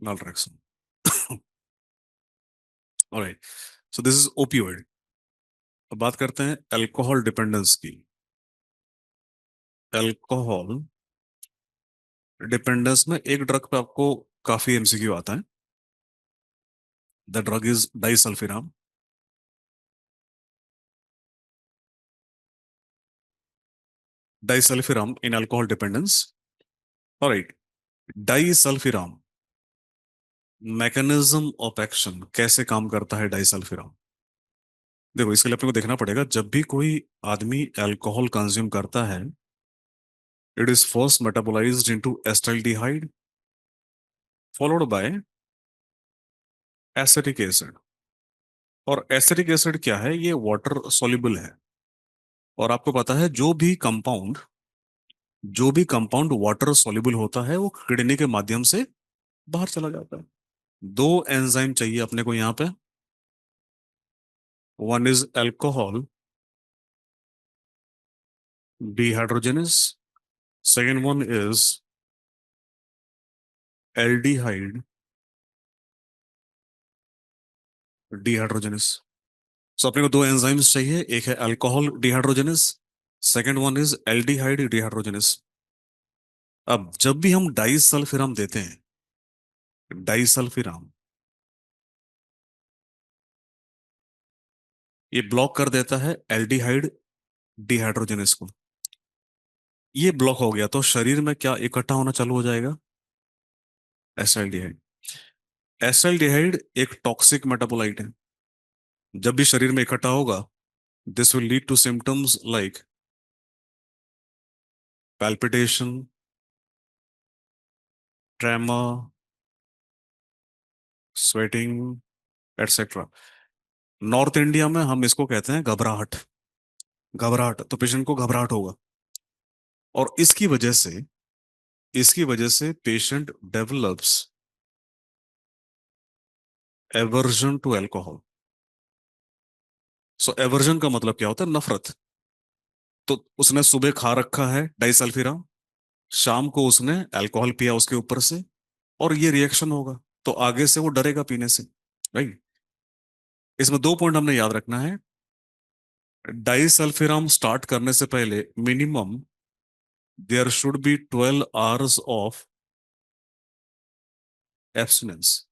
Speaker 1: Naltrexone. Alright. So this is opioid. अब बात करते हैं अल्कोहल डिपेंडेंस की। अल्कोहल डिपेंडेंस में एक ड्रग पे आपको काफी MCQ आता है। The drug is disulfiram. Disulfiram in alcohol dependence. Alright. Disulfiram, mechanism of action, कैसे काम करता है डाइसल्फिराम? देखो, इसके लिए अपने को देखना पड़ेगा, जब भी कोई आदमी अल्कोहल कंज्यूम करता है, it is first metabolised into acetaldehyde, followed by acetic acid. और एसिटिक एसिड क्या है? ये वाटर सॉल्युबल है। और आपको पता है, जो भी कंपाउंड वाटर सॉल्युबल होता है वो किडनी के माध्यम से बाहर चला जाता है। दो एंजाइम चाहिए अपने को यहाँ पे। One is alcohol dehydrogenase, second one is aldehyde dehydrogenase. So अपने को दो एंजाइम्स चाहिए, एक है alcohol dehydrogenase, second one is aldehyde dehydrogenase. अब जब भी हम डाइसल्फिराम देते हैं, डाइसल्फिराम ये ब्लॉक कर देता है एल्डिहाइड डिहाइड्रोजेनेस को। ये ब्लॉक हो गया तो शरीर में क्या इकट्ठा होना चालू हो जाएगा? एसिडिहाइड। एसिडिहाइड एक टॉक्सिक मेटाबोलाइट है। जब भी शरीर में इकट्ठा होगा, this will lead to symptoms like palpitation, tremor, sweating etcetera. North India में हम इसको कहते हैं घबराहट। घबराहट, तो पेशेंट को घबराहट होगा, और इसकी वजह से patient develops aversion to alcohol. So aversion का मतलब क्या होता है? नफरत। तो उसने सुबह खा रखा है डाइसल्फिराम, शाम को उसने अल्कोहल पिया उसके ऊपर से, और ये रिएक्शन होगा, तो आगे से वो डरेगा पीने से। राइट। इसमें दो पॉइंट हमने याद रखना है। डाइसल्फिराम स्टार्ट करने से पहले minimum there should be 12 hours of abstinence.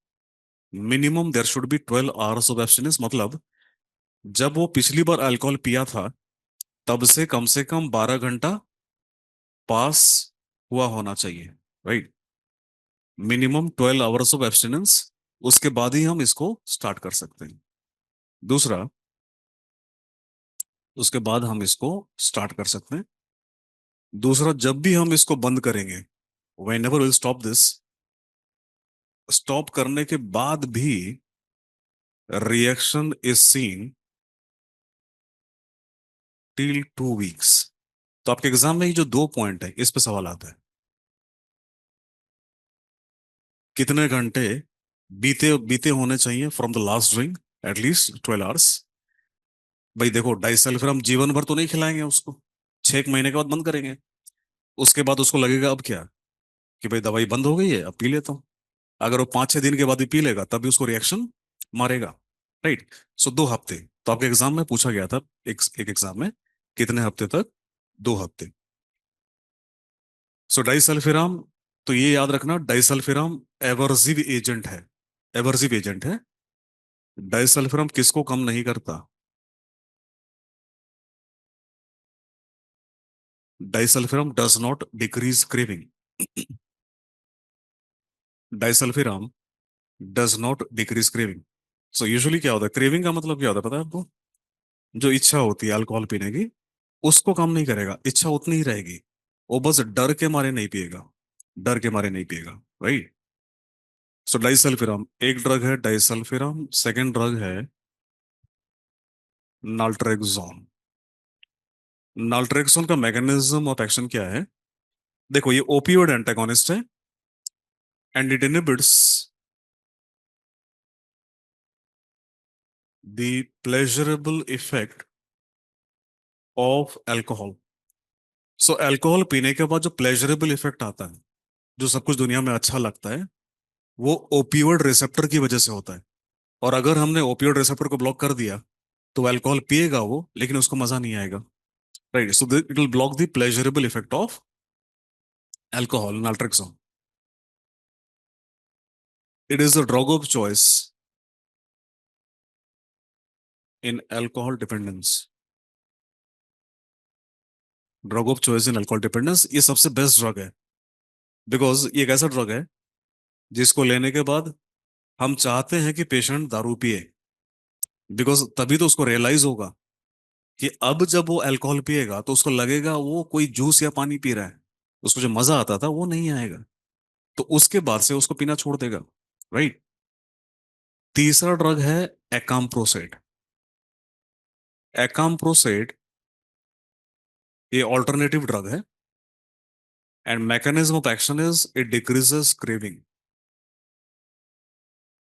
Speaker 1: Minimum there should be 12 hours of abstinence, मतलब जब वो पिछली बार अल्कोहल पिया था तब से कम 12 घंटा पास हुआ होना चाहिए। Right. Minimum 12 hours of abstinence, उसके बाद ही हम इसको स्टार्ट कर सकते हैं। दूसरा, उसके बाद हम इसको स्टार्ट कर सकते हैं। दूसरा, जब भी हम इसको बंद करेंगे, when ever will stop this, stop करने के बाद भी reaction is seen till 2 weeks. तो आपके एग्जाम में ये जो दो पॉइंट है इस पे सवाल आता है, कितने घंटे बीते बीते होने चाहिए from the last drink, at least 12 hours. भाई देखो, डाइसल्फिरम जीवन भर तो नहीं खिलाएंगे उसको, 6 महीने के बाद बंद करेंगे। उसके बाद उसको लगेगा अब क्या, कि भाई दवाई बंद हो गई है, अब पी लेता हूँ। अगर वो 5-6 दिन के बाद भी पी लेगा तब भी उसको रिएक्शन मारेगा। राइट। सो 2 हफ्ते। तो आपके एग्जाम में पूछा गया था, एक एग्जाम में, कितने हफ्ते तक? 2 हफ्ते। सो डाइसल्फिराम, तो ये याद रखना, डाइसल्फिराम एवर्सिव एजेंट है। एवर्सिव एजेंट है। डाइसल्फिराम किसको कम नहीं करता? Disulfiram does not decrease craving. Disulfiram does not decrease craving. So usually क्या होता है, क्रेविंग का मतलब क्या होता है पता है आपको? जो इच्छा होती है अल्कोहल पीने की, उसको कम नहीं करेगा, इच्छा उतनी ही रहेगी। वो बस डर के मारे नहीं पिएगा, डर के मारे नहीं पिएगा। राइट। सो डाइसल्फिराम एक ड्रग है, डाइसल्फिराम। सेकंड ड्रग है नाल्ट्रेक्सोन। नाल्ट्रेक्सोन का मैकेनिज्म ऑफ एक्शन क्या है? देखो, ये ओपियोइड एंटागोनिस्ट है, and it inhibits the pleasurable effect of alcohol. So alcohol पीने के बाद जो प्लेजरेबल इफेक्ट आता है, जो सब कुछ दुनिया में अच्छा लगता है, वो ओपियोइड रिसेप्टर की वजह से होता है। और अगर हमने ओपियोइड रिसेप्टर को ब्लॉक कर दिया तो अल्कोहल पिएगा वो, लेकिन उसको मजा नहीं आएगा। Right. So it will block the pleasurable effect of alcohol, naltrexone. It is the drug of choice in alcohol dependence. Drug of choice in alcohol dependence, ये सबसे बेस्ट ड्रग है, बिकॉज ये एक ऐसा ड्रग है जिसको लेने के बाद हम चाहते हैं कि पेशेंट दारू पिए, बिकॉज तभी तो उसको रियलाइज होगा कि अब जब वो अल्कोहल पिएगा तो उसको लगेगा वो कोई जूस या पानी पी रहा है, उसको जो मजा आता था वो नहीं आएगा, तो उसके बाद से उसको पीना छोड़ देगा। राइट। तीसरा ड्रग है एकाम्प्रोसेट। एकाम्प्रोसेट ये ऑल्टरनेटिव ड्रग है, and mechanism of action is it decreases craving.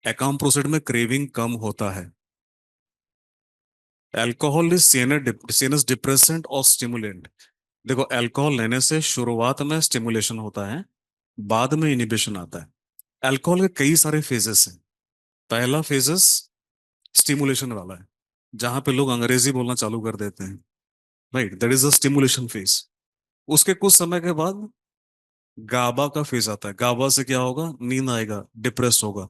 Speaker 1: Acamprosate में क्रेविंग कम होता है। अल्कोहल इज सीनस डिप्रेसेंट और स्टिमुलेंट। देखो, अल्कोहल लेने से शुरुआत में स्टिमुलेशन होता है, बाद में इनिबिशन आता है। अल्कोहल के कई सारे फेजेस हैं। पहला फेजेस स्टिमुलेशन वाला है, जहां पे लोग अंग्रेजी बोलना चालू कर देते हैं। Right, that is the stimulation phase. उसके कुछ समय के बाद गाबा का फेज आता है। गाबा से क्या होगा? नींद आएगा, डिप्रेस होगा।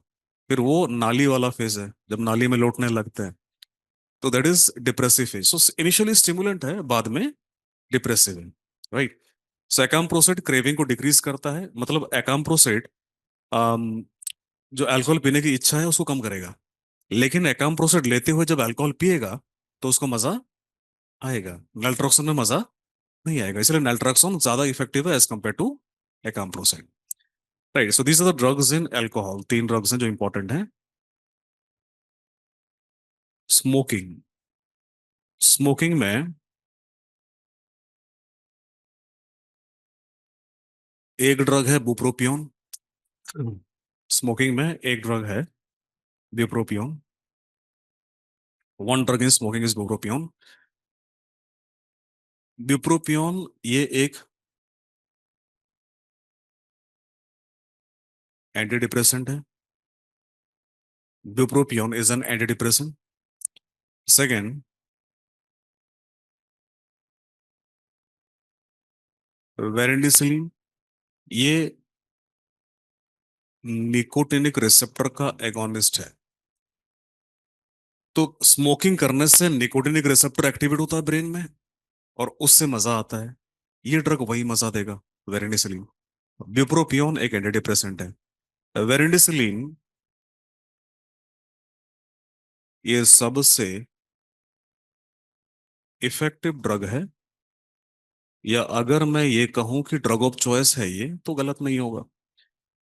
Speaker 1: फिर वो नाली वाला फेज है, जब नाली में लौटने लगते हैं, तो that is depressive phase. So initially stimulant है, बाद में डिप्रेसिव है। राइट। सो एकाम्प्रोसेट क्रेविंग को डिक्रीज करता है, मतलब एकाम्प्रोसेट जो अल्कोहल पीने की इच्छा है उसको कम करेगा, लेकिन एकाम्प्रोसेट लेते हुए जब अल्कोहल पिएगा तो उसको मजा आएगा। नल्ट्रोक्सोन में मजा नहीं आएगा, इसलिए नल्ट्रोक्सोन ज्यादा इफेक्टिव है as compared to acamprosate. Right. So these are the drugs in alcohol. 3 drugs हैं जो इंपॉर्टेंट हैं। स्मोकिंग। स्मोकिंग में एक ड्रग है बुप्रोपियोन। स्मोकिंग में एक ड्रग है bupropion. One drug in smoking is bupropion. Bupropion ये एक एंटी डिप्रेसेंट है। Bupropion is an anti depressant. Second, varenicline ये निकोटिनिक रिसेप्टर का एगोनिस्ट है। तो स्मोकिंग करने से निकोटिनिक रिसेप्टर एक्टिवेट होता है ब्रेन में और उससे मजा आता है। ये ड्रग वही मजा देगा, वेरेंडिसिलिन। ब्यूप्रोपियोन एक एंटी डिप्रेसेंट है। वेरेंडिसिलिन ये सबसे इफेक्टिव ड्रग है, या अगर मैं ये कहूं कि ड्रग ऑफ चॉइस है ये, तो गलत नहीं होगा।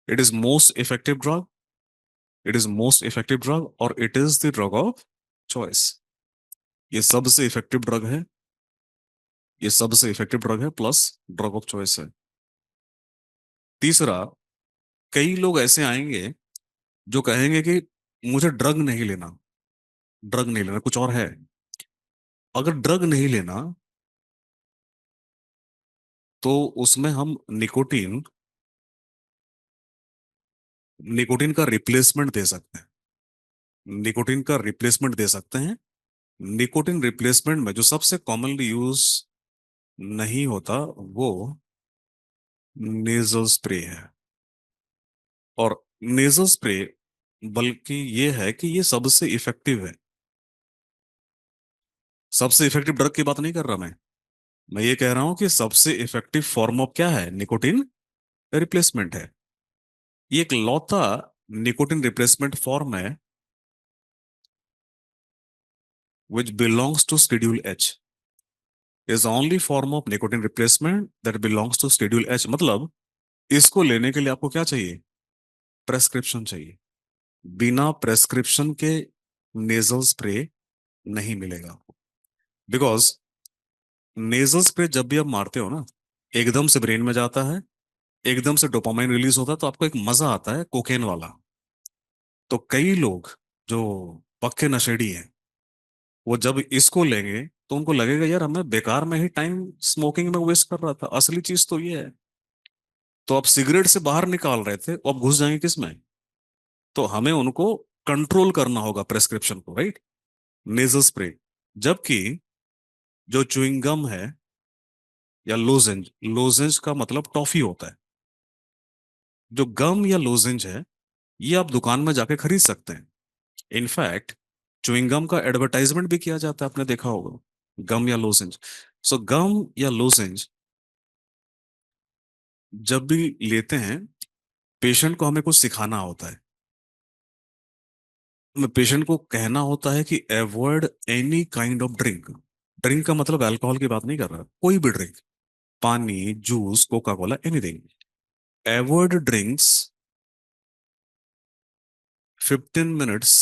Speaker 1: It is most effective drug. It is most effective drug और it is the drug of choice. ये सबसे इफेक्टिव ड्रग है। ये सबसे इफेक्टिव ड्रग है प्लस ड्रग ऑफ चॉइस है। तीसरा, कई लोग ऐसे आएंगे जो कहेंगे कि मुझे ड्रग नहीं लेना, ड्रग नहीं लेना, कुछ और है। अगर ड्रग नहीं लेना तो उसमें हम निकोटीन निकोटीन का रिप्लेसमेंट दे सकते हैं। निकोटीन का रिप्लेसमेंट दे सकते हैं। निकोटीन रिप्लेसमेंट में जो सबसे कॉमनली यूज नहीं होता वो नेजल स्प्रे है। और नेजल स्प्रे बल्कि ये है कि ये सबसे इफेक्टिव है। सबसे इफेक्टिव ड्रग की बात नहीं कर रहा मैं ये कह रहा हूं कि सबसे इफेक्टिव फॉर्म ऑफ क्या है, निकोटीन रिप्लेसमेंट है। ये एक लौता निकोटीन रिप्लेसमेंट फॉर्म है which belongs to schedule H, is the only form of nicotine replacement that belongs to schedule H। मतलब इसको लेने के लिए आपको क्या चाहिए, प्रेस्क्रिप्शन चाहिए। बिना प्रेस्क्रिप्शन के नेजल स्प्रे नहीं मिलेगा आपको। बिकॉज नेजल स्प्रे जब भी आप मारते हो ना, एकदम से ब्रेन में जाता है, एकदम से डोपामाइन रिलीज होता है, तो आपको एक मजा आता है कोकेन वाला। तो कई लोग जो पक्के नशेड़ी हैं वो जब इसको लेंगे तो उनको लगेगा यार हमें बेकार में ही टाइम स्मोकिंग में वेस्ट कर रहा था, असली चीज तो ये है। तो आप सिगरेट से बाहर निकाल रहे थे, वो अब घुस जाएंगे किस में। तो हमें उनको कंट्रोल करना होगा प्रेस्क्रिप्शन को, राइट, नेजल स्प्रे। जबकि जो च्युइंग गम है या लोजेंज, लोजेंज का मतलब टॉफी होता है। जो गम या लोजेंज है ये आप दुकान में जाके खरीद सकते हैं। इनफैक्ट च्युइंगम का एडवर्टाइजमेंट भी किया जाता है, आपने देखा होगा, गम या लोजेंज। सो गम या लोजेंज जब भी लेते हैं, पेशेंट को हमें कुछ सिखाना होता है। हमें पेशेंट को कहना होता है कि avoid any kind of drink. Drink का मतलब अल्कोहल की बात नहीं कर रहा, कोई भी ड्रिंक, पानी, juice, coca cola, anything. Avoid drinks 15 minutes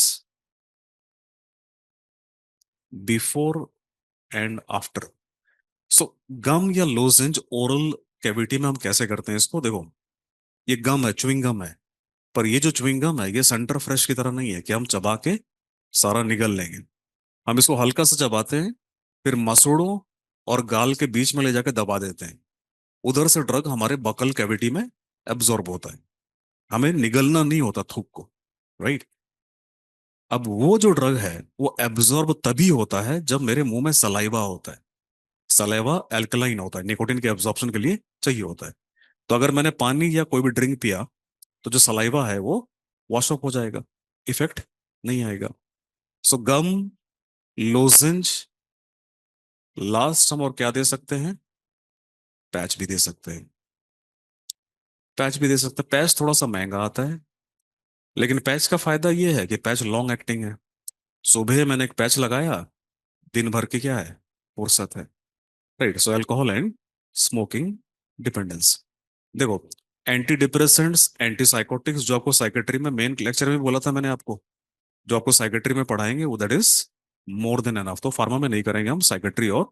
Speaker 1: before and after. So gum या लोजेंज ओरल कैविटी में हम कैसे करते हैं इसको, देखो, ये गम है, च्युइंग गम है। पर ये जो च्युइंग गम है ये सेंटर फ्रेश की तरह नहीं है कि हम चबा के सारा निगल लेंगे। हम इसको हल्का सा चबाते हैं, फिर मसूड़ों और गाल के बीच में ले जाके दबा देते हैं। उधर से ड्रग हमारे बकल कैविटी में एब्जॉर्ब होता है, हमें निगलना नहीं होता थूक को, राइट। अब वो जो ड्रग है वो एब्जॉर्ब तभी होता है जब मेरे मुंह में सलाइवा होता है। सलाइवा एल्कलाइन होता है, निकोटिन के एब्जॉर्प्शन के लिए चाहिए होता है। तो अगर मैंने पानी या कोई भी ड्रिंक पिया तो जो सलाइवा है वो वॉश ऑफ हो जाएगा, इफेक्ट नहीं आएगा। सो गम, लोजेंज, लास्ट हम और क्या दे सकते हैं, पैच भी दे सकते हैं। पैच भी दे सकते हैं, पैच थोड़ा सा महंगा आता है, लेकिन पैच का फायदा ये है कि पैच लॉन्ग एक्टिंग है। सुबह मैंने एक पैच लगाया, दिन भर की क्या है, फुर्सत है, right. So alcohol and smoking dependence. देखो, एंटी डिप्रेसेंट्स, एंटी साइकोटिक्स जो आपको साइकेट्री में मेन लेक्चर में बोला था मैंने आपको, जो आपको साइकेट्री में पढ़ाएंगे वो that is more than enough. तो फार्मा में नहीं करेंगे हम, साइकेट्री और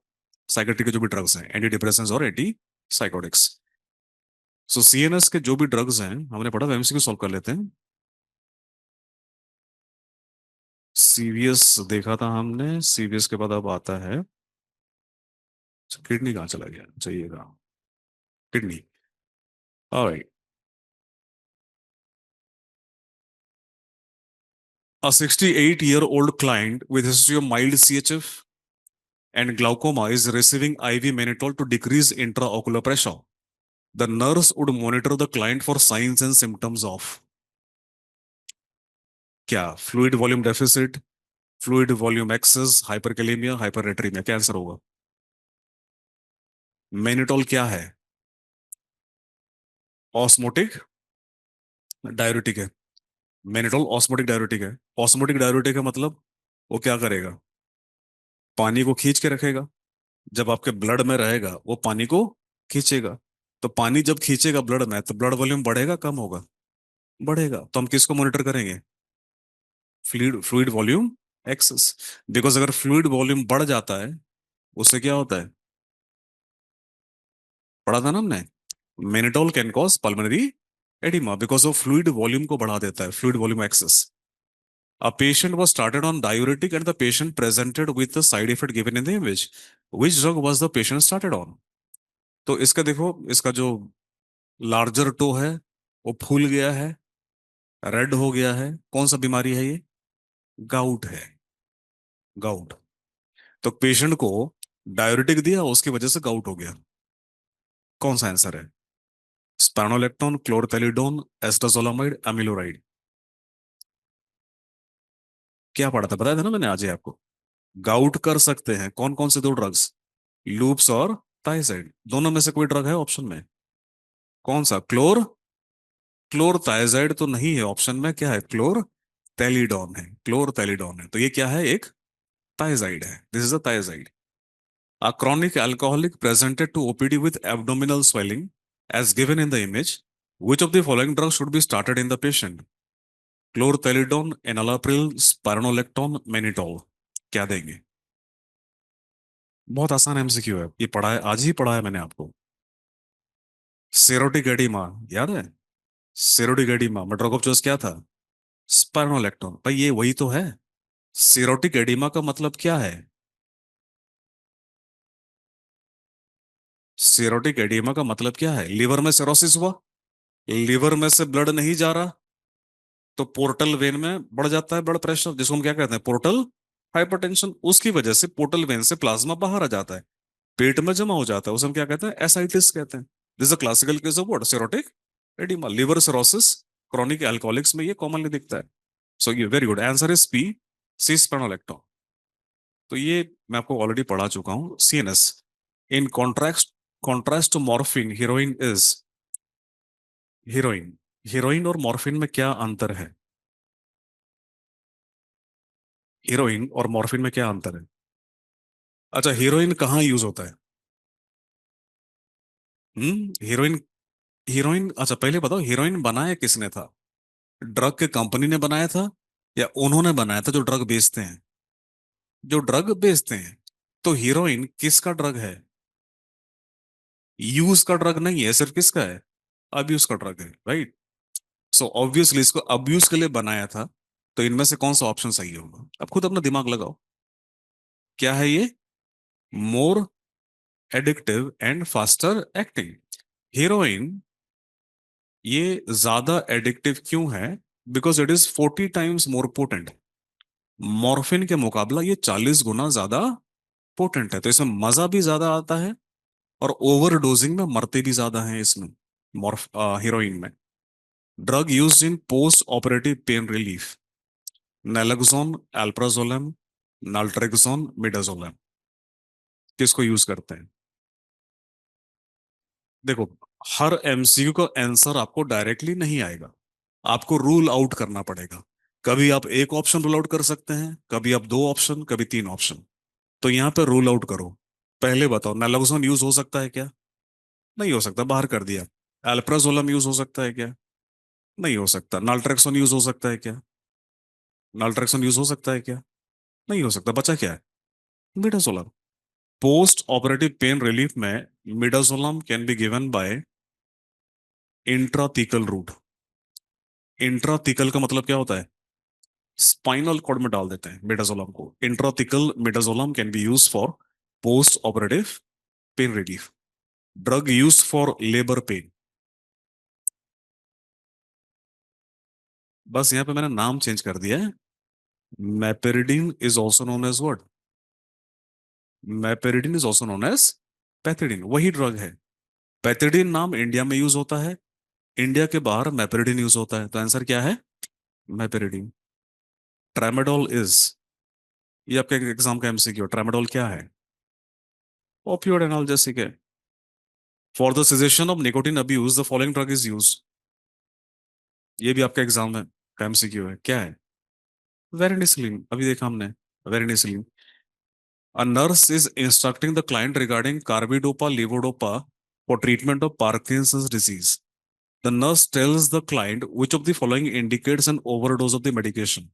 Speaker 1: साइकेट्री के जो भी ड्रग्स हैं, एंटी डिप्रेसेंट्स और एंटी साइकोटिक्स। सो सीएनएस के जो भी ड्रग्स हैं हमने पढ़ा, एमसीक्यू सॉल्व कर लेते हैं। सीवीएस देखा था हमने, सीवीएस के बाद अब आता है किडनी। कहाँ चला गया, चाहिएगा kidney. Alright. A 68-year-old client with history of mild CHF and glaucoma is receiving IV mannitol to decrease intraocular pressure. The nurse would monitor the client for signs and symptoms of क्या? Fluid volume deficit, fluid volume excess, hyperkalaemia, hypernatraemia. क्या आंसर होगा? मैनिटोल क्या है? ऑस्मोटिक डाययूरेटिक है। मैनिटोल ऑस्मोटिक डाययूरेटिक है। ऑस्मोटिक डाययूरेटिक है मतलब वो क्या करेगा? पानी को खींच के रखेगा। जब आपके ब्लड में रहेगा वो पानी को खींचेगा। तो पानी जब खींचेगा ब्लड में तो ब्लड वॉल्यूम बढ़ेगा कम होगा? बढ़ेगा। तो हम किसको मॉनिटर करेंगे? Fluid fluid volume excess. Because अगर फ्लूइड वॉल्यूम बढ़ जाता है उससे क्या होता है? पढ़ा था ना हमने, mannitol can cause pulmonary oedema because of fluid volume को बढ़ा देता है, fluid volume excess. A patient was started on diuretic and the patient presented with the side effect given in the image. Which drug was the patient started on? तो इसका देखो, इसका जो लार्जर टो है वो फूल गया है, रेड हो गया है। कौन सा बीमारी है ये? गाउट है, गाउट। तो पेशेंट को डायuretic दिया, उसकी वजह से गाउट हो गया। कौन सा आंसर है? स्पैनोलेक्टोन, क्लोरथेलिडोन, एस्टाजोलामाइड, अमिलोराइड। क्या पढ़ा था, बताया था ना मैंने आज ही आपको। गाउट कर सकते हैं कौन कौन से दो ड्रग्स? लूप्स और थायजाइड। दोनों में से कोई ड्रग है ऑप्शन में? कौन सा? क्लोर थायजाइड तो नहीं है ऑप्शन में। क्या है? क्लोर थैलिडोन है, क्लोर थैलिडोन है। तो ये क्या है? एक thiazide है। This is a thiazide. A chronic alcoholic presented to OPD with abdominal swelling as given in the image. Which of the following drugs should be started in the patient? Chlorthalidone, enalapril, spironolactone, mannitol। क्या देंगे? बहुत आसान एमसीक्यू है, ये पढ़ा है, आज ही पढ़ा है मैंने आपको। सेरोटिक एडिमा याद है? सेरोटिक एडिमा में ड्रग ऑफ चॉइस क्या था? स्पाइरोलेक्टोन। भाई ये वही तो है। सेरोटिक एडिमा का मतलब क्या है? सेरोटिक एडिमा का मतलब क्या है? लिवर में सिरोसिस हुआ, लिवर में से ब्लड नहीं जा रहा, तो पोर्टल वेन में बढ़ जाता है ब्लड प्रेशर, जिसको हम क्या कहते हैं? Portal hypertension. उसकी वजह से पोर्टल वेन से प्लाज्मा बाहर आ जाता है, पेट में जमा हो जाता है, उसे हम क्या कहते हैं? एसाइटिस कहते हैं। This a classical case of what? Cirrhotic oedema, liver cirrhosis. Chronic alcoholics में ये कॉमनली दिखता है। सो ये very good answer is P, C spironolactone. तो ये मैं आपको ऑलरेडी पढ़ा चुका हूँ। CNS in contrast, contrast to morphine, heroin is. Heroin, heroin और मॉर्फिन में क्या अंतर है? हीरोइन और मॉर्फिन में क्या अंतर है? अच्छा, हीरोइन कहाँ यूज होता है? हीरोइन, हीरोइन अच्छा पहले बताओ, हीरोइन बनाया किसने था? ड्रग के कंपनी ने बनाया था या उन्होंने बनाया था जो ड्रग बेचते हैं? जो ड्रग बेचते हैं। तो हीरोइन किसका ड्रग है? यूज का ड्रग नहीं है, सिर्फ किसका है? अब्यूज का ड्रग है, राइट। सो ऑब्वियसली इसको अब्यूज के लिए बनाया था। तो इनमें से कौन सा ऑप्शन सही होगा? अब खुद अपना दिमाग लगाओ। क्या है ये? More addictive and faster acting. Heroin ये ज्यादा एडिक्टिव क्यों है? Because it is 40 times more potent. Morphine के मुकाबला ये 40 गुना ज्यादा पोटेंट है, तो इसमें मजा भी ज्यादा आता है और ओवर डोजिंग में मरते भी ज्यादा हैं इसमें, मॉर्फ हीरोइन में। Drug used in post operative pain relief, naloxone, alprazolam, naltrexone, midazolam. किसको यूज करते हैं? देखो, हर एमसीक्यू का आंसर आपको डायरेक्टली नहीं आएगा, आपको रूल आउट करना पड़ेगा। कभी आप एक ऑप्शन रूल आउट कर सकते हैं, कभी आप दो ऑप्शन, कभी तीन ऑप्शन। तो यहाँ पे रूल आउट करो। पहले बताओ, नैलोक्सोन यूज हो सकता है क्या? नहीं हो सकता, बाहर कर दिया। अल्प्राजोलम यूज हो सकता है क्या? नहीं हो सकता। नाल्ट्रेक्सोन यूज हो सकता है क्या? नाल्ट्रेक्सोन यूज हो सकता है क्या? नहीं हो सकता, बचा क्या है? Midazolam. Post operative pain relief में midazolam can be given by intrathecal route. Intrathecal का मतलब क्या होता है? स्पाइनल कॉर्ड में डाल देते हैं मिडाजोलम को। Intrathecal midazolam can be use for post operative pain relief. Drug use for labour pain. बस यहाँ पे मैंने नाम चेंज कर दिया है। Meperidine is also known as what? Meperidine is also known as pethidine, वही ड्रग है। पैथिडीन नाम इंडिया में यूज होता है, इंडिया के बाहर मैपेरिडीन यूज होता है, तो आंसर क्या है? मैपेरिडीन। ट्रामेडोल इज, ये आपके एग्जाम का एमसीक्यू, ट्रामेडोल क्या है? ओपियोइड एनाल्जेसिक है। For the cessation of nicotine abuse the following drug is use. ये भी आपका एग्जाम में का एमसीक्यू है, क्या है? वेरेनिसिलिन, अभी देखा हमने, वेरेनिसिलिन। A nurse is instructing the client regarding carbidopa levodopa for treatment of Parkinson's disease. The nurse tells the client which of the following indicates an overdose of the medication.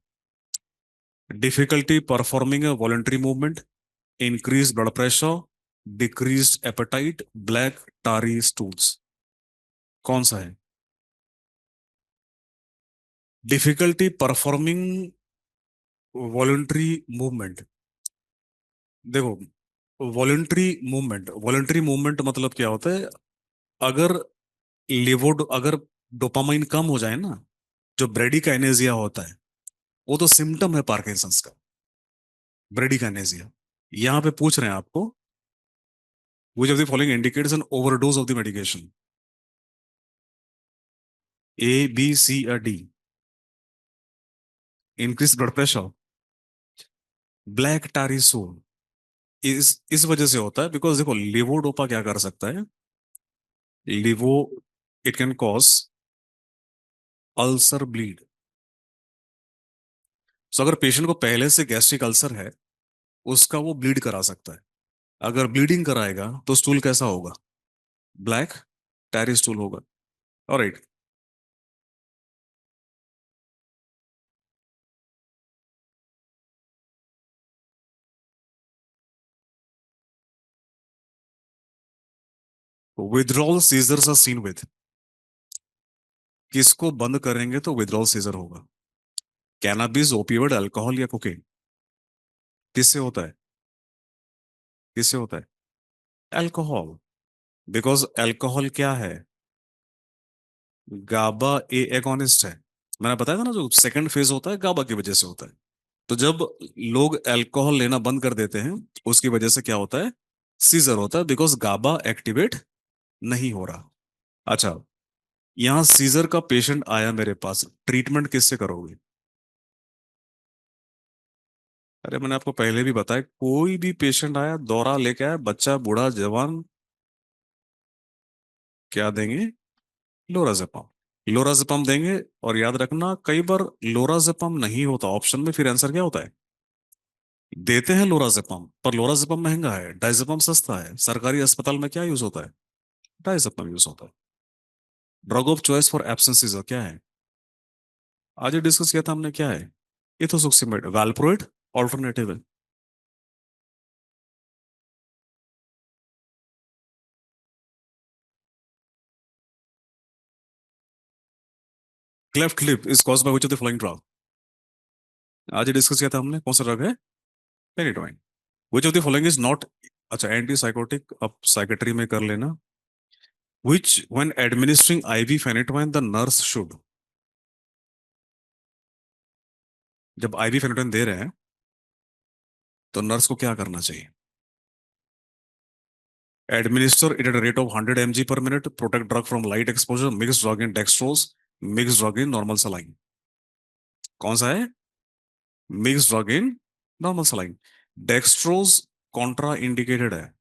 Speaker 1: Difficulty performing a voluntary movement, increased blood pressure, decreased appetite, black tarry stools. कौन सा है? Difficulty performing voluntary movement. देखो, वॉलंटरी मूवमेंट मतलब क्या होता है? अगर अगर डोपामाइन कम हो जाए ना, जो ब्रेडिकाइनेसिया होता है, वो तो सिम्टम है पार्किंसंस का, ब्रेडिकाइनेसिया। यहाँ पे पूछ रहे हैं आपको which of the following indicates an overdose of the medication. A, B, C या D? Increase blood pressure, black tarry stool. इस वजह से होता है बिकॉज देखो लिवोडोपा क्या कर सकता है? लिवो, it can cause ulcer bleed. So अगर पेशेंट को पहले से गैस्ट्रिक अल्सर है, उसका वो ब्लीड करा सकता है। अगर ब्लीडिंग कराएगा तो स्टूल कैसा होगा? ब्लैक टैरी स्टूल होगा। Alright. Withdrawal seizures are seen with, किसको बंद करेंगे तो विथड्रॉल सीजर होगा? कैनाबिस, ओपियोइड, अल्कोहल या कोकेन? किससे होता है? किससे होता है? अल्कोहल। बिकॉज अल्कोहल क्या है? गाबा ए एगोनिस्ट है। मैंने बताया था ना, जो सेकंड फेज होता है गाबा की वजह से होता है। तो जब लोग अल्कोहल लेना बंद कर देते हैं, उसकी वजह से क्या होता है? सीजर होता है, बिकॉज गाबा एक्टिवेट नहीं हो रहा। अच्छा, यहाँ सीजर का पेशेंट आया मेरे पास, ट्रीटमेंट किससे करोगे? अरे मैंने आपको पहले भी बताया, कोई भी पेशेंट आया, दौरा लेके आया, बच्चा बूढ़ा जवान, क्या देंगे? लोराजेपाम। लोराजेपाम देंगे। और याद रखना, कई बार लोराजेपाम नहीं होता ऑप्शन में, फिर आंसर क्या होता है? देते हैं लोराजेपाम, पर लोराजेपाम महंगा है, डाइजेपाम सस्ता है। सरकारी अस्पताल में क्या यूज होता है? डाइजेपाम यूज होता है। Drug of choice for absence क्या है? आज ही डिस्कस किया था हमने, क्या है? इथोसुक्सिमेड, वैल्प्रोइड ऑल्टरनेटिव है। Cleft lip is caused by which of the following drug? आज ही डिस्कस किया था हमने, कौन सा ड्रग है? Phenytoin. Which of the following is not, अच्छा एंटी साइकोटिक अब साइकेट्री में कर लेना। Which, when administering IV phenytoin, the nurse should, जब IV phenytoin दे रहे हैं तो नर्स को क्या करना चाहिए? Administer it at a rate of 100 mg per minute, protect drug from light exposure, mix drug in dextrose, mix drug in normal saline। कौन सा है? Mix drug in normal saline. Dextrose Contra indicated है,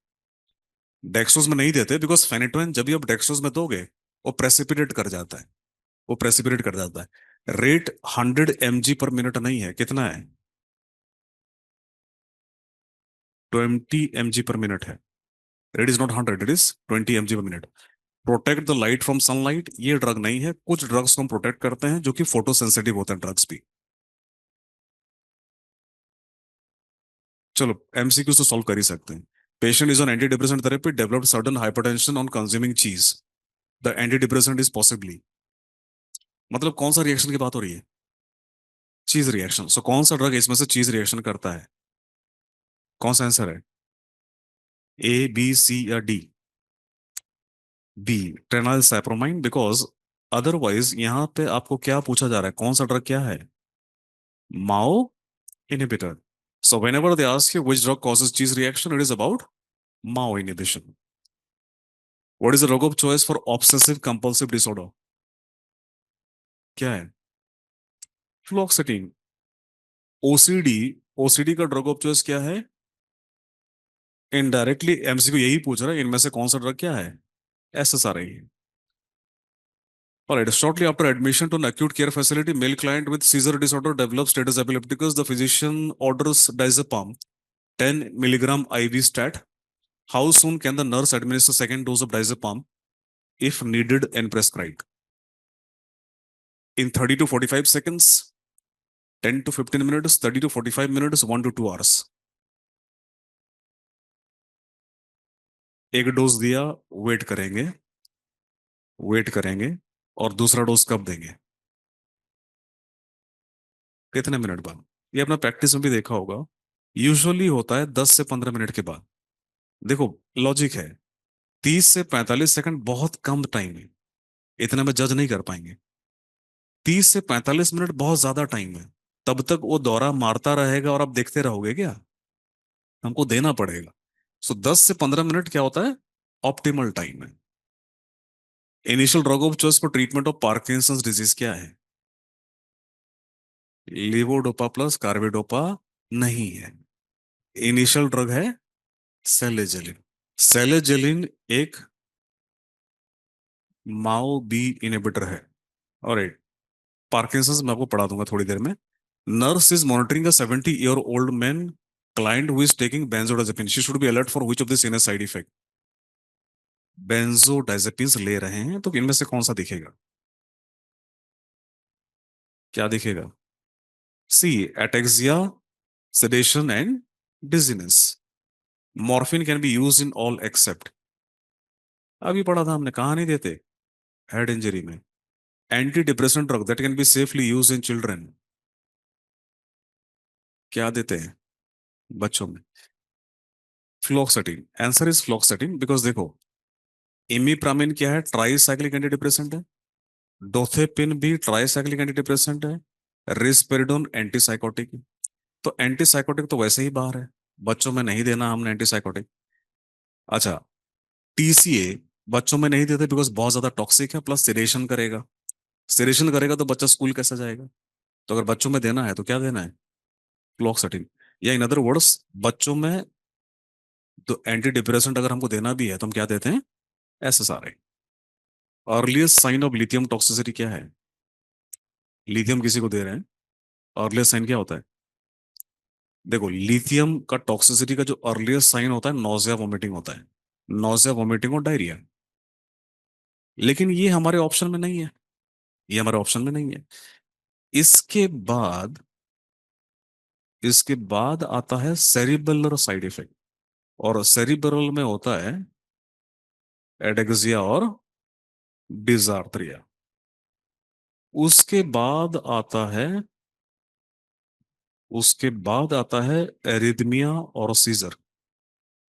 Speaker 1: डेक्सट्रोज में नहीं देते, बिकॉज फेनेटोइन जब भी आप डेक्सट्रोज में दोगे, वो प्रेसिपिटेट कर जाता है, वो प्रेसिपिटेट कर जाता है। रेट 100 mg पर मिनट नहीं है, कितना है? 20 mg पर मिनट है। Rate is not 100, it is 20 mg पर minute. Protect the light from sunlight, ये ड्रग नहीं है। कुछ ड्रग्स को हम प्रोटेक्ट करते हैं जो कि फोटो सेंसिटिव होते हैं ड्रग्स भी। चलो एमसीक्यू तो सॉल्व कर ही सकते हैं। Patient is on anti depressant therapy, developed sudden hypertension on consuming cheese, the anti depressant is possibly. मतलब कौन सा रिएक्शन की बात हो रही है? चीज रिएक्शन। सो कौन सा ड्रग इसमें से चीज रिएक्शन करता है? कौन सा आंसर है? ए, बी, सी या डी? बी, ट्रेनाइल साइप्रोमाइन, बिकॉज अदरवाइज यहाँ पे आपको क्या पूछा जा रहा है, कौन सा ड्रग क्या है? माओ inhibitor. So whenever they ask you which drug causes cheese reaction, it is about MAO inhibition. What is the drug of choice for obsessive compulsive disorder? क्या है? फ्लोक्सेटिन। ओसीडी, ओसीडी का ड्रग ऑफ चॉइस क्या है? इनडायरेक्टली एमसीक्यू यही पूछ रहा है, इनमें से कौन सा ड्रग क्या है? SSRI. Alright, shortly after admission to an acute care facility, male client with seizure disorder develops status epilepticus. The physician orders diazepam 10 milligram IV stat. How soon can the nurse administer second dose of diazepam if needed and prescribed? In 30 to 45 seconds, 10 to 15 minutes, 30 to 45 minutes, 1 to 2 hours. एक डोज दिया, वेट करेंगे, वेट करेंगे, और दूसरा डोज कब देंगे? कितने मिनट बाद? ये अपना प्रैक्टिस में भी देखा होगा, यूजुअली होता है 10 से 15 मिनट के बाद। देखो, लॉजिक है, 30 से 45 सेकंड बहुत कम टाइम है, इतना में जज नहीं कर पाएंगे। 30 से 45 मिनट बहुत ज्यादा टाइम है, तब तक वो दौरा मारता रहेगा और आप देखते रहोगे क्या? हमको देना पड़ेगा। सो 10 से 15 मिनट क्या होता है? ऑप्टिमल टाइम है। Initial drug of choice for treatment of Parkinson's disease क्या है? लीवोडोपा प्लस कार्बिडोपा नहीं है। इनिशियल ड्रग है सेलेजेलिन। सेलेजेलिन एक माओ बी इनहिबिटर है। और पार्किंसंस मैं आपको पढ़ा दूंगा थोड़ी देर में। Nurse is monitoring a 70-year-old man client who is taking benzodiazepine. She should be alert for which of this in a side effect? Benzodiazepines ले रहे हैं तो इनमें से कौन सा दिखेगा? क्या दिखेगा? C, ataxia, sedation and dizziness. Morphine can be use in all except, अभी पढ़ा था हमने, कहा नहीं देते, हेड इंजरी में। Anti depression drug that can be safely use in children, क्या देते हैं बच्चों में? Fluoxetine. Answer is fluoxetine, because देखो, इमिप्रामिन क्या है? ट्राई साइक्लिक एंटी डिप्रेसेंट है। डोथेपिन भी ट्राई साइक्लिक एंटी डिप्रेसेंट है। रिस्पेरिडोन एंटी साइकोटिक। तो एंटी साइकोटिक तो वैसे ही बाहर है, बच्चों में नहीं देना हमने एंटी साइकोटिक। अच्छा, टीसीए बच्चों में नहीं देते बिकॉज बहुत ज्यादा टॉक्सिक है, प्लस सिडेशन करेगा। सिडेशन करेगा तो बच्चा स्कूल कैसे जाएगा? तो अगर बच्चों में देना है तो क्या देना है? फ्लोक्सेटिन। या इन अदर वर्ड्स, बच्चों में तो एंटी डिप्रेसेंट अगर हमको देना भी है तो हम क्या देते हैं? SSRI. Earliest sign of lithium toxicity क्या है? लिथियम किसी को दे रहे हैं, अर्लीस्ट साइन क्या होता है? देखो, लिथियम का टॉक्सिसिटी का जो अर्लीस्ट साइन होता है, नोजिया वोमिटिंग होता है। नोजिया वोमिटिंग और डायरिया। लेकिन ये हमारे ऑप्शन में नहीं है, ये हमारे ऑप्शन में नहीं है। इसके बाद, इसके बाद आता है सेरिबेलर साइड इफेक्ट, और सेरिबेरल में होता है एडेक्सिया और डिजार्थ्रिया। उसके बाद आता है, उसके बाद आता है एरिथमिया और सीजर।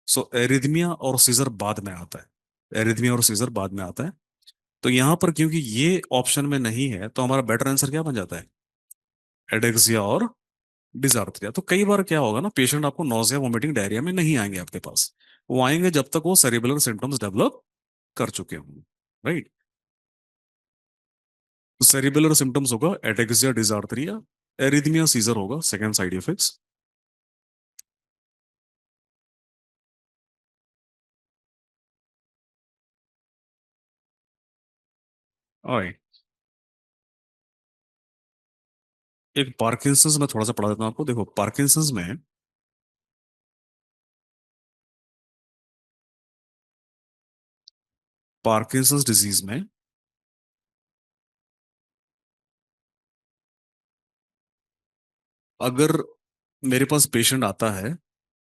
Speaker 1: सो एरिथमिया और सीजर बाद में आता है, एरिथमिया और सीजर बाद में आता है। तो यहां पर क्योंकि ये ऑप्शन में नहीं है तो हमारा बेटर आंसर क्या बन जाता है? एडेक्सिया और डिजार्थ्रिया। तो कई बार क्या होगा ना, पेशेंट आपको नोजिया वोमिटिंग डायरिया में नहीं आएंगे आपके पास, वो आएंगे जब तक वो सेरिबुलर सिम्टम्स डेवलप कर चुके होंगे, राइट? तो सेरिबुलर सिम्टम्स होगा एडेक्सिया, डिजार्थ्रिया, एरिथमिया, सीजर होगा सेकंड साइड इफेक्ट्स। और एक पार्किंसंस में थोड़ा सा पढ़ा देता हूँ आपको। देखो, पार्किंसंस में, पार्किंसंस डिजीज में अगर मेरे पास पेशेंट आता है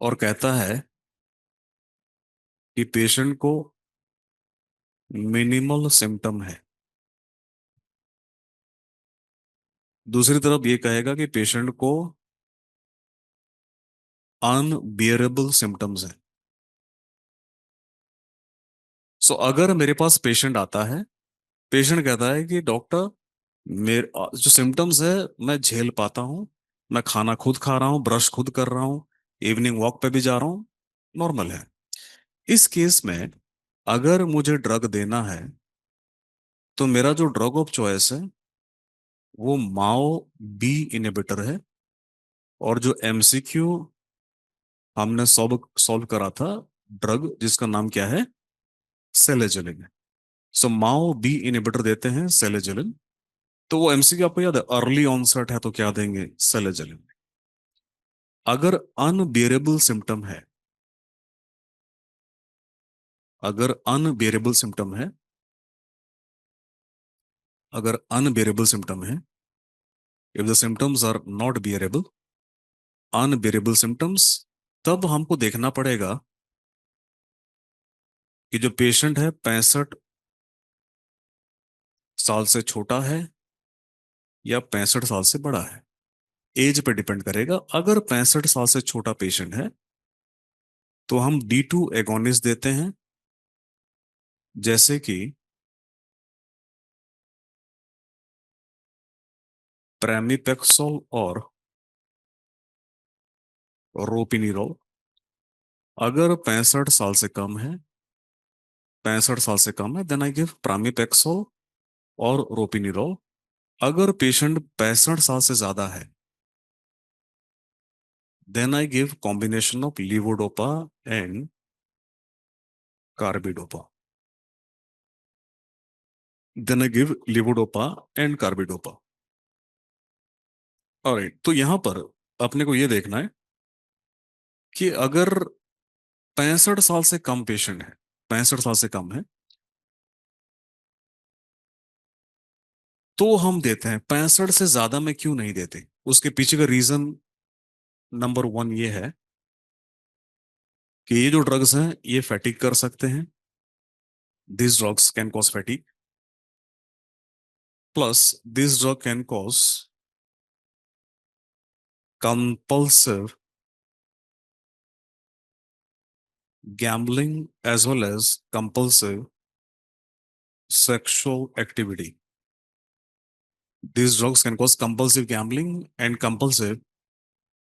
Speaker 1: और कहता है कि पेशेंट को मिनिमल सिम्टम है। दूसरी तरफ ये कहेगा कि पेशेंट को अनबियरेबल सिम्टम्स है। सो अगर मेरे पास पेशेंट आता है, पेशेंट कहता है कि डॉक्टर, मेरे जो सिम्टम्स है मैं झेल पाता हूँ, मैं खाना खुद खा रहा हूँ, ब्रश खुद कर रहा हूँ, इवनिंग वॉक पे भी जा रहा हूँ, नॉर्मल है। इस केस में अगर मुझे ड्रग देना है तो मेरा जो ड्रग ऑफ चॉइस है वो माओ बी इनहिबिटर है। और जो एमसीक्यू हमने सॉल्व सॉल्व करा था, ड्रग जिसका नाम क्या है, सेलेजलिन। सो माओ बी इनहिबिटर देते हैं सेलेजलिन। तो वो एमसीक्यू आपको याद है, अर्ली ऑनसेट है तो क्या देंगे, सेलेजलिन। अगर अनबियरेबल सिम्टम है, अगर अनबियरेबल सिम्टम है, अगर अनबियरेबल सिम्टम है, if the symptoms are not bearable, unbearable symptoms, तब हमको देखना पड़ेगा कि जो पेशेंट है 65 साल से छोटा है या 65 साल से बड़ा है। एज पे डिपेंड करेगा। अगर 65 साल से छोटा पेशेंट है तो हम D2 एगोनिस्ट देते हैं, जैसे कि प्रेमिपेक्सोल और रोपिनिरोल। अगर 65 साल से कम है, 65 साल से कम है, देन आई गिव प्रामिपेक्सोल और रोपिनिरोल। अगर पेशेंट 65 साल से ज्यादा है, then I give combination of levodopa and carbidopa. Then I give levodopa and carbidopa. Alright, तो यहां पर अपने को यह देखना है कि अगर 65 साल से कम पेशेंट है, 65 साल से कम है, तो हम देते हैं। 65 से ज्यादा में क्यों नहीं देते, उसके पीछे का रीजन नंबर वन ये है कि ये जो ड्रग्स हैं ये फैटिक कर सकते हैं। This drugs can cause फैटिक, plus this drug can cause compulsive gambling as well as compulsive sexual activity. These drugs can cause compulsive gambling and compulsive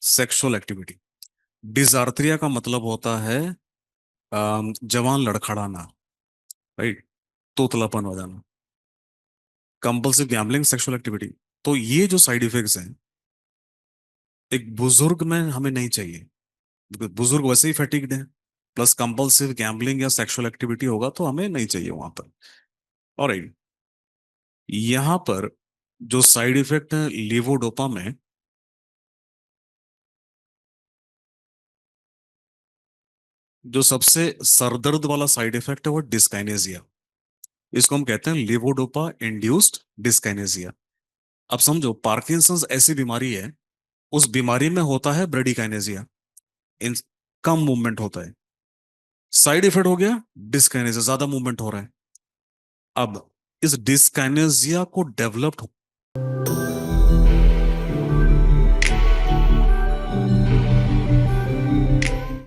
Speaker 1: sexual activity. डिजार्थ्रिया का मतलब होता है जवान लड़खड़ाना, राइट, तोतलापन हो जाना। कंपल्सिव गैम्बलिंग, सेक्सुअल एक्टिविटी, तो ये जो साइड इफेक्ट्स हैं एक बुजुर्ग में हमें नहीं चाहिए, because बुजुर्ग वैसे ही फैटिग्ड है, प्लस कंपल्सिव गैम्बलिंग या सेक्सुअल एक्टिविटी होगा तो हमें नहीं चाहिए वहां पर। और यहां पर जो साइड इफेक्ट है लीवोडोपा में, जो सबसे सरदर्द वाला साइड इफेक्ट है वो डिस्काइनेजिया। इसको हम कहते हैं लीवोडोपा इंड्यूस्ड डिस्काइनेजिया। अब समझो पार्किंसंस ऐसी बीमारी है, उस बीमारी में होता है ब्रेडिकाइनेजिया, इन कम मूवमेंट होता है। साइड इफेक्ट हो गया डिस्काइनेजिया, ज्यादा मूवमेंट हो रहा है। अब इस डिस्काइनेजिया को डेवलप्ड